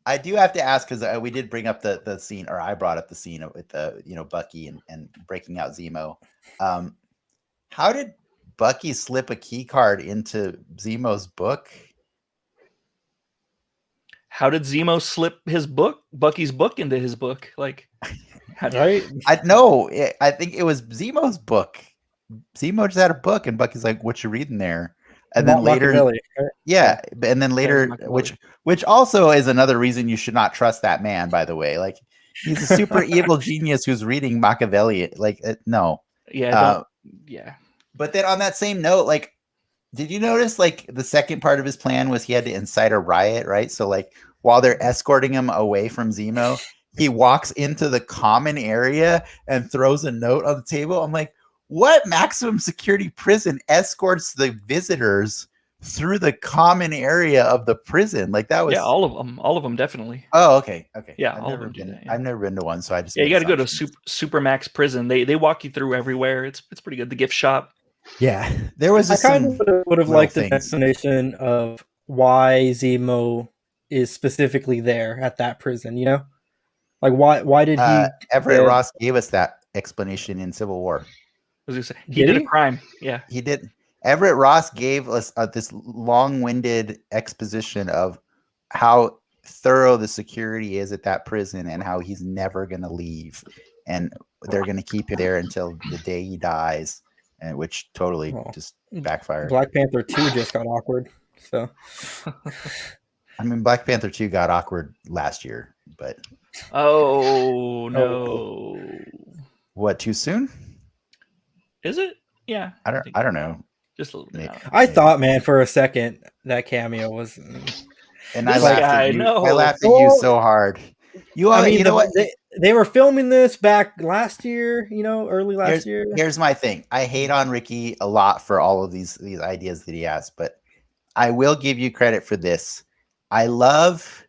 I do have to ask because we did bring up the scene, or I brought up the scene with the Bucky and breaking out Zemo. How did Bucky slip a key card into Zemo's book? How did Zemo slip Bucky's book into his book? Like, right? I think it was Zemo's book. Zemo just had a book, and Bucky's like, "What you reading there?" And then later, and then later, which also is another reason you should not trust that man. By the way, like he's a super evil genius who's reading Machiavelli. Like, no, yeah. But then on that same note, like, did you notice like the second part of his plan was he had to incite a riot, right? So like while they're escorting him away from Zemo, he walks into the common area and throws a note on the table. I'm like, what maximum security prison escorts the visitors through the common area of the prison? Like that was all of them definitely. Oh, okay. Yeah, I've never been to one, so I just you got to go to Supermax prison. They walk you through everywhere. It's pretty good. The gift shop. Yeah, there was. I kind of would have liked an explanation of why Zemo is specifically there at that prison. You know, like why did he? Everett Ross gave us that explanation in Civil War. He did a crime. Yeah, he did. Everett Ross gave us this long-winded exposition of how thorough the security is at that prison and how he's never going to leave, and they're going to keep him there until the day he dies. And which totally just backfired. Black Panther 2 just got awkward. So, I mean, Black Panther 2 got awkward last year, but oh no, what? Too soon? Is it? Yeah, I don't know. Just a little bit. I thought, man, for a second that cameo was, and I laughed at you. I laughed at you so hard. You know what? They were filming this back last year, early last year. Here's my thing. I hate on Ricky a lot for all of these ideas that he has, but I will give you credit for this. I love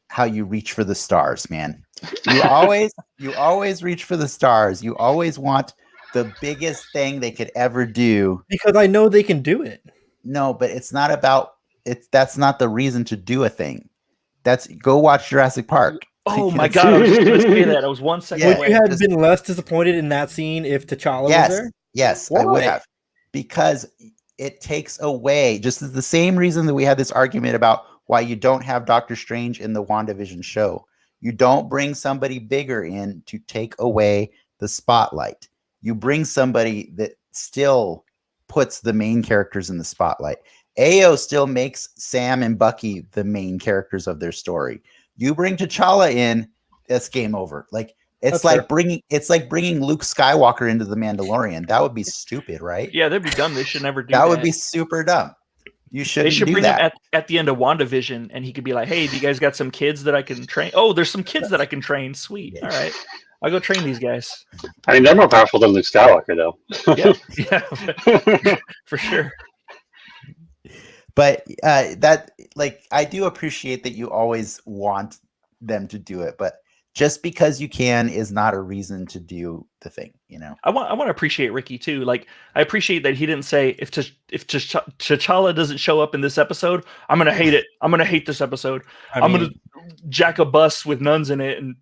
how you reach for the stars, man. You always reach for the stars. You always want the biggest thing they could ever do. Because I know they can do it. No, but it's not about it. That's not the reason to do a thing. That's go watch Jurassic Park. Oh my God! I was just going to say that. I was 1 second away. Would you have been less disappointed in that scene if T'Challa was there? Yes, I would have. Because it takes away, just as the same reason that we had this argument about why you don't have Doctor Strange in the WandaVision show. You don't bring somebody bigger in to take away the spotlight. You bring somebody that still puts the main characters in the spotlight. Ayo still makes Sam and Bucky the main characters of their story. You bring T'Challa in, that's game over. Like it's like bringing Luke Skywalker into the Mandalorian. That would be stupid, right? Yeah, that'd be dumb. They should never do that. That would be super dumb. You shouldn't. They should do bring that. him at the end of WandaVision, and he could be like, "Hey, do you guys got some kids that I can train? Oh, there's some kids that I can train. Sweet. All right, I'll go train these guys." I mean, they're more powerful than Luke Skywalker, though. yeah, for sure. But that, like, I do appreciate that you always want them to do it, but just because you can is not a reason to do the thing, I want to appreciate Ricky too. Like, I appreciate that he didn't say if T'Challa doesn't show up in this episode, I'm gonna hate it. I'm gonna hate this episode. I'm gonna jack a bus with nuns in it and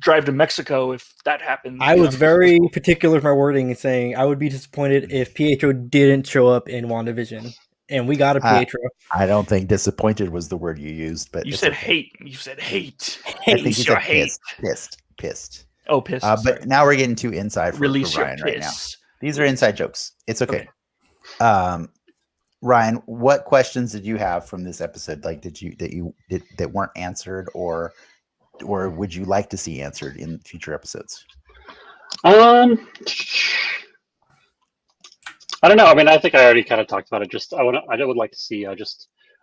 drive to Mexico if that happens. I was very particular with my wording and saying I would be disappointed if Pietro didn't show up in WandaVision. And we got a Pietro. I don't think disappointed was the word you used, but you said hate. You said hate. I think you said pissed. Oh, pissed. But now we're getting too inside for Ryan right now. These are inside jokes. It's okay. Ryan, what questions did you have from this episode? Like, that weren't answered, or would you like to see answered in future episodes? I don't know. I mean, I think I already kind of talked about it. I would like to see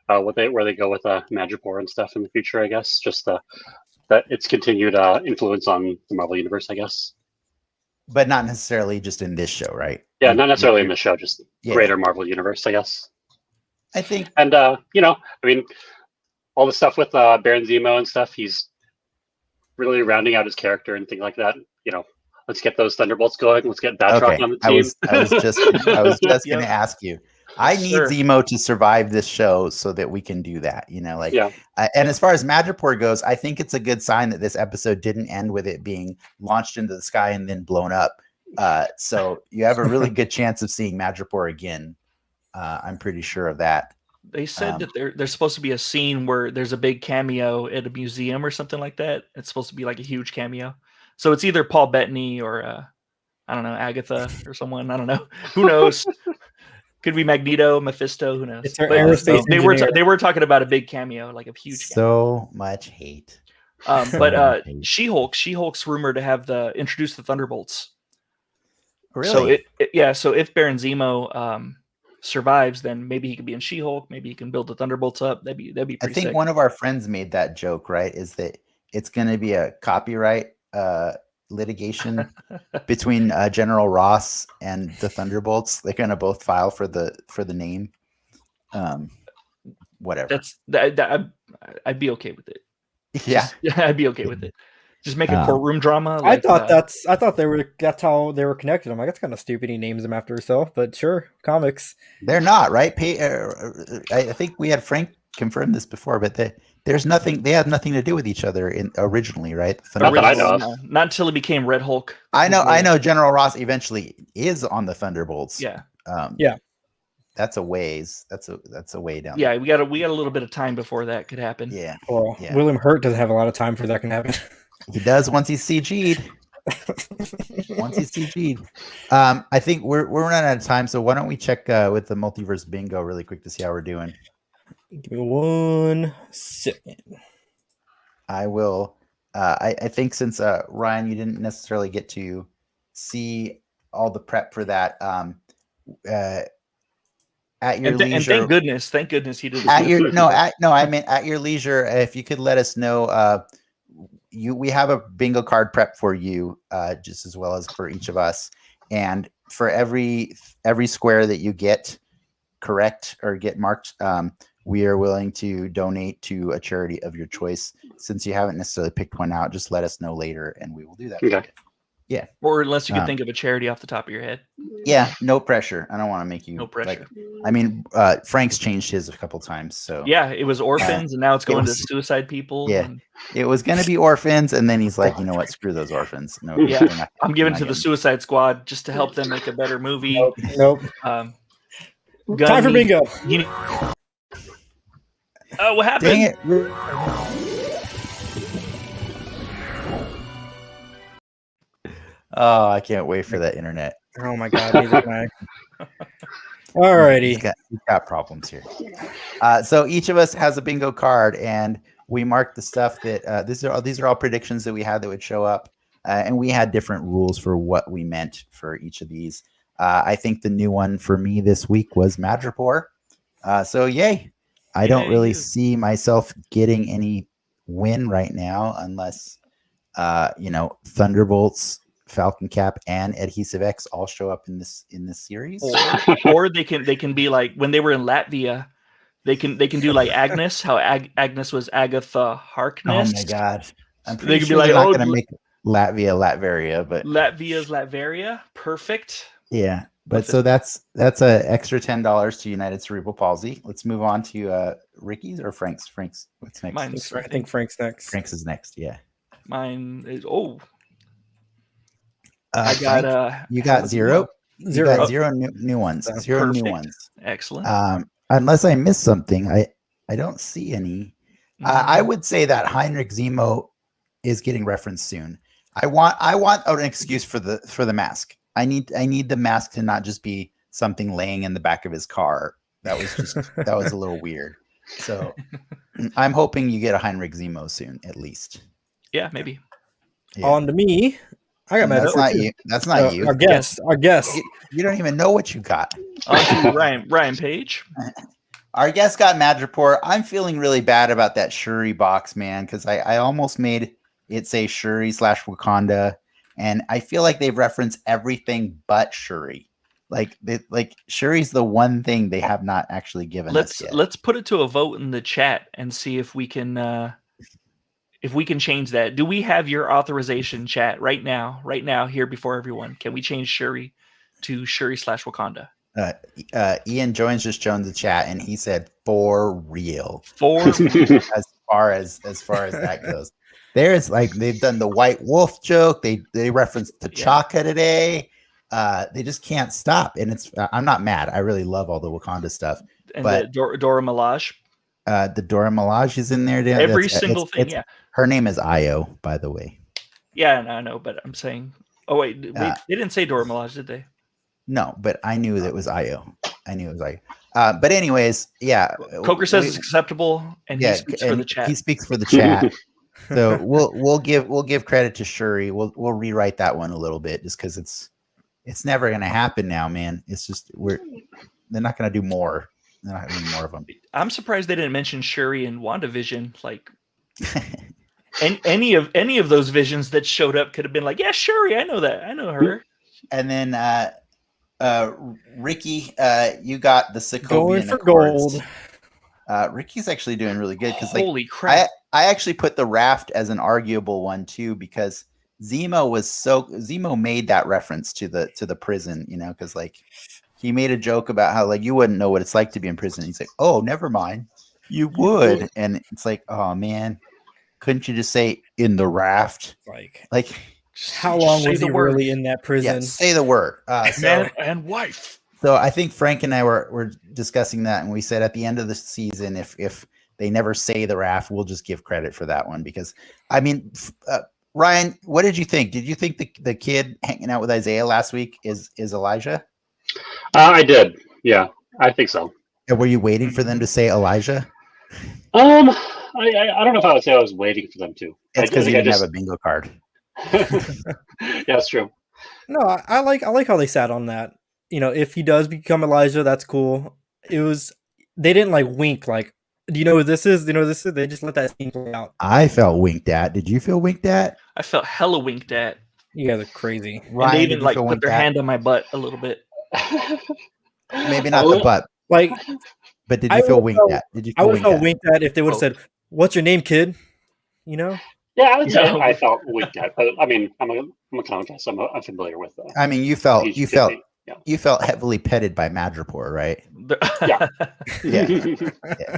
where they go with Madripoor and stuff in the future. I guess just that it's continued influence on the Marvel universe. I guess, but not necessarily just in this show, right? Yeah, not necessarily in the show, just greater Marvel universe. I guess. I think, and I mean, all the stuff with Baron Zemo and stuff. He's really rounding out his character and things like that. Let's get those Thunderbolts going. Let's get Batroc on the team. I was just going to ask you. I need Zemo to survive this show so that we can do that. And as far as Madripoor goes, I think it's a good sign that this episode didn't end with it being launched into the sky and then blown up. So you have a really good chance of seeing Madripoor again. I'm pretty sure of that. They said that there's supposed to be a scene where there's a big cameo at a museum or something like that. It's supposed to be like a huge cameo. So it's either Paul Bettany or I don't know, Agatha or someone. I don't know. Who knows? Could be Magneto, Mephisto. Who knows? They were talking about a big cameo, like a huge. So much hate. But She-Hulk's rumored to have introduce the Thunderbolts. Really? So if Baron Zemo survives, then maybe he could be in She-Hulk. Maybe he can build the Thunderbolts up. That'd be pretty I think sick. one of our friends made that joke, right? Is that it's going to be a copyright litigation between General Ross and the Thunderbolts. They're going to both file for the name. Whatever. I'd be okay with it. Yeah, I'd be okay with it. Just make a courtroom drama. I thought that's how they were connected. I'm like, that's kind of stupid. He names them after himself, but sure, comics. They're not, right? I think we had Frank confirm this before, but there's nothing. They had nothing to do with each other originally, right? Not that I know of. Not until he became Red Hulk. I know. General Ross eventually is on the Thunderbolts. Yeah. That's a ways. That's a way down. Yeah, we got a little bit of time before that could happen. Yeah. Well, William Hurt doesn't have a lot of time for that can happen. He does once he's CG'd. I think we're running out of time, so why don't we check with the Multiverse Bingo really quick to see how we're doing. Give me 1 second. I will. I think since Ryan, you didn't necessarily get to see all the prep for that. At your leisure, thank goodness he didn't. I meant at your leisure. If you could let us know, we have a bingo card prep for you, just as well as for each of us, and for every square that you get correct or get marked, we are willing to donate to a charity of your choice. Since you haven't necessarily picked one out, just let us know later, and we will do that. Okay. Yeah. Or unless you can think of a charity off the top of your head. Yeah, no pressure. I don't want to make you. No pressure. Frank's changed his a couple times. So yeah, it was orphans, and now it's going to suicide people. Yeah, it was going to be orphans, and then he's like, you know what? Screw those orphans. No, I'm giving to the Suicide Squad just to help them make a better movie. Nope. Time for bingo. Oh, what happened? Dang it. Oh, I can't wait for that internet. Oh my god, neither can I. Alrighty. He's got problems here. So each of us has a bingo card, and we marked the stuff that these are all predictions that we had that would show up, and we had different rules for what we meant for each of these. I think the new one for me this week was Madripoor. So yay! I don't really see myself getting any win right now unless Thunderbolts, Falcon Cap, and Adhesive X all show up in this series. Or they can be like when they were in Latvia, they can do like Agnes, how Agnes was Agatha Harkness. Oh my god! I'm pretty sure they're not going to make Latvia Latveria, but Latvia's Latveria, perfect. Yeah, but so that's a extra $10 to United Cerebral Palsy. Let's move on to Ricky's or Frank's. What's next? I think Frank's next. Frank's is next. Yeah. Mine is I got you got zero. You got zero new ones. Zero perfect. New ones. Excellent. Unless I missed something, I don't see any. I would say that Heinrich Zemo is getting referenced soon. I want an excuse for the mask. I need the mask to not just be something laying in the back of his car. That was a little weird. So I'm hoping you get a Heinrich Zemo soon, at least. Yeah, maybe. Yeah. On to me. I got That's not you. That's not you. Our guest. You don't even know what you got. On to Ryan Page. Our guest got Madripoor. I'm feeling really bad about that Shuri box, man, because I almost made it say Shuri/Wakanda, and I feel like they've referenced everything but Shuri. Like Shuri's the one thing they have not actually given us yet. Let's put it to a vote in the chat and see if we can change that. Do we have your authorization, chat, right now here before everyone? Can we change Shuri to Shuri/Wakanda? Ian Jones just joined the chat and he said for real. as far as that goes. There's like they've done the White Wolf joke. They referenced T'Chaka today. They just can't stop, and it's I'm not mad. I really love all the Wakanda stuff. And but the Dora Milaje. The Dora Milaje is in there. Every single thing. Yeah. Her name is Io, by the way. Yeah, I know, but I'm saying. Oh wait, they didn't say Dora Milaje, did they? No, but I knew that it was Io. I knew it was Io. But anyways, yeah. Coker says it's acceptable, and he speaks for the chat. He speaks for the chat. So we'll give credit to Shuri. We'll rewrite that one a little bit just because it's never gonna happen now, man. It's just they're not gonna do more. They're not gonna do more of them. I'm surprised they didn't mention Shuri and WandaVision. Like, and any of those visions that showed up could have been like, yeah, Shuri, I know that, I know her. And then Ricky, you got the Sokovian Going for Accords. gold. Ricky's actually doing really good because holy crap! I actually put the raft as an arguable one too because Zemo made that reference to the prison, because like he made a joke about how like you wouldn't know what it's like to be in prison. He's like, oh, never mind, you would, and it's like, oh man, couldn't you just say in the raft? Like how long was he really in that prison? Yeah, say the word. Man and wife. So I think Frank and I were discussing that, and we said at the end of the season, if they never say the raft, we'll just give credit for that one because I mean. Ryan, what did you think? Did you think the kid hanging out with Isaiah last week is Elijah? I did. Yeah, I think so. And were you waiting for them to say Elijah? I don't know if I would say I was waiting for them to. It's because you didn't have a bingo card. Yeah, that's true. No, I like how they sat on that. If he does become Elijah, that's cool. They didn't like wink like, do you know what this is? They just let that scene play out. I felt winked at. Did you feel winked at? I felt hella winked at. You guys are crazy. Ryan, and they even like put their hand on my butt a little bit. Maybe not the butt. Like, but did you feel winked at? Did you? I would have felt winked at if they would have said, "What's your name, kid?" Yeah, I would say I felt winked at. But I mean, I'm a contrast. I'm familiar with that. I mean, you felt heavily petted by Madripoor, right? Yeah. Yeah.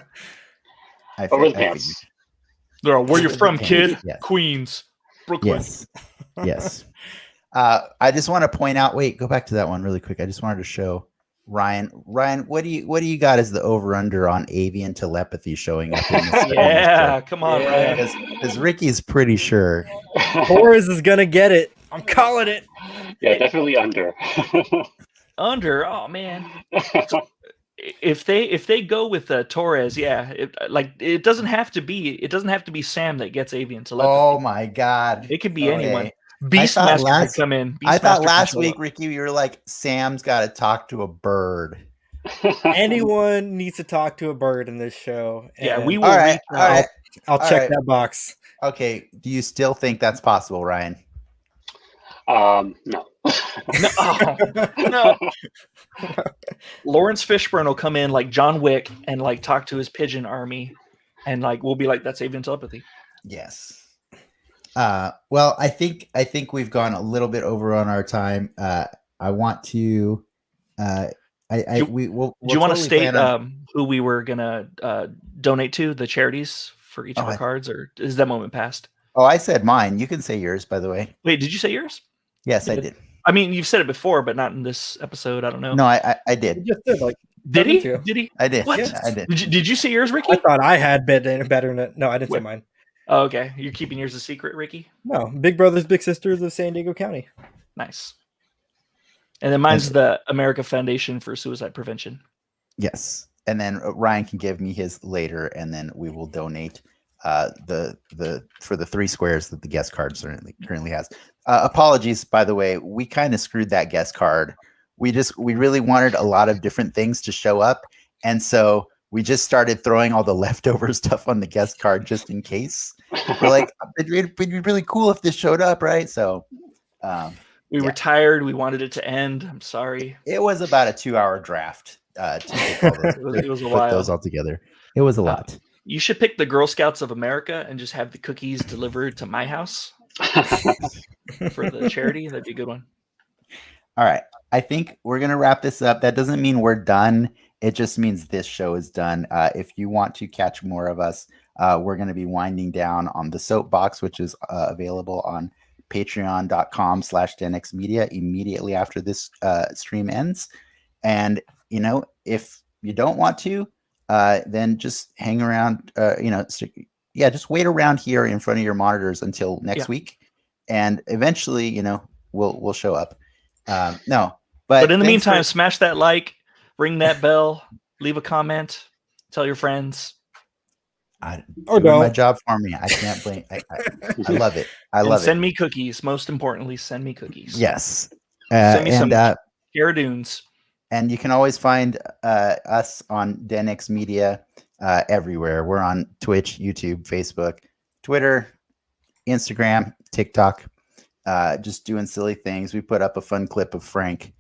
Over the pants. Where you from, kid? Yes. Queens, Brooklyn. Yes. I just want to point out. Wait, go back to that one really quick. I just wanted to show Ryan. Ryan, what do you got as the over/under on avian telepathy showing up? In this Yeah, come on, Ryan. Because Ricky's pretty sure Torres is gonna get it. I'm calling it. Yeah, definitely under. Under. Oh man. If they go with Torres, it doesn't have to be Sam that gets avian telepathy. Oh my god, it could be anyone. Beastmaster could come in. I thought last week, Ricky, you were like, Sam's got to talk to a bird. Anyone needs to talk to a bird in this show. Yeah, we will. All right. I'll check that box. Okay. Do you still think that's possible, Ryan? No. No. Lawrence Fishburne will come in like John Wick and like talk to his pigeon army, and like we'll be like, that's avian telepathy. Yes. Well, I think we've gone a little bit over on our time. I want to. Do you want to state who we were gonna donate to, the charities for each of our cards, or is that moment past? Oh, I said mine. You can say yours, by the way. Wait, did you say yours? Yes, I did. I mean, you've said it before, but not in this episode. I don't know. No, I did. You just did, did he? Did he? I did. What? Yeah, I did. Did you say yours, Ricky? I thought I had better than it. No, I didn't say mine. Oh, okay. You're keeping yours a secret, Ricky? No. Big Brothers, Big Sisters of San Diego County. Nice. And then mine's the America Foundation for Suicide Prevention. Yes. And then Ryan can give me his later, and then we will donate the for the 3 squares that the guest card currently has. Apologies, by the way, we kind of screwed that guest card. We really wanted a lot of different things to show up, and so we just started throwing all the leftover stuff on the guest card just in case. We're like, it'd be really cool if this showed up, right? So we were tired. We wanted it to end. I'm sorry. It was about a 2-hour draft to pick all those, It was a put while. those all together. It was a lot. You should pick the Girl Scouts of America and just have the cookies delivered to my house for the charity. That'd be a good one. All right. I think we're going to wrap this up. That doesn't mean we're done. It just means this show is done. If you want to catch more of us, we're going to be winding down on the Soapbox, which is available on patreon.com/10xmedia immediately after this stream ends. And, if you don't want to, then just hang around, just wait around here in front of your monitors until next week. And eventually, we'll show up. But in the meantime, smash that like, ring that bell, leave a comment, tell your friends. Doing my job for me. I can't blame. I love it. I love it. Send me cookies. Most importantly, send me cookies. Yes. Send me some Gyaradoons. And you can always find us on DenX Media everywhere. We're on Twitch, YouTube, Facebook, Twitter, Instagram, TikTok, just doing silly things. We put up a fun clip of Frank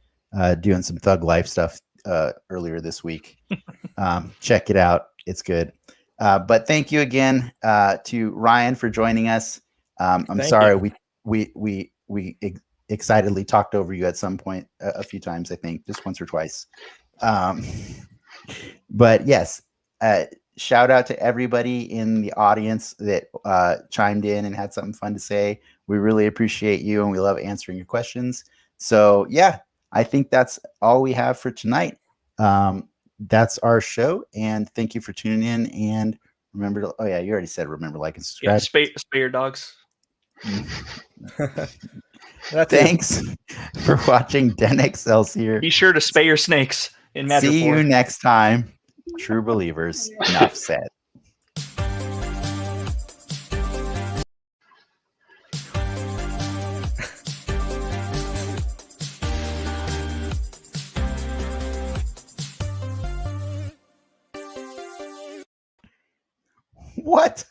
doing some thug life stuff earlier this week. Check it out. It's good. But thank you again to Ryan for joining us. I'm sorry we excitedly talked over you at some point a few times, I think just once or twice. But yes, shout out to everybody in the audience that chimed in and had something fun to say. We really appreciate you and we love answering your questions. So yeah, I think that's all we have for tonight. That's our show, and thank you for tuning in. And remember to, you already said remember, like, and subscribe. Yeah, spay your dogs. Thanks for watching Den Excelsior. Be sure to spay your snakes in Madripoor. See you next time, true believers. Enough said. What?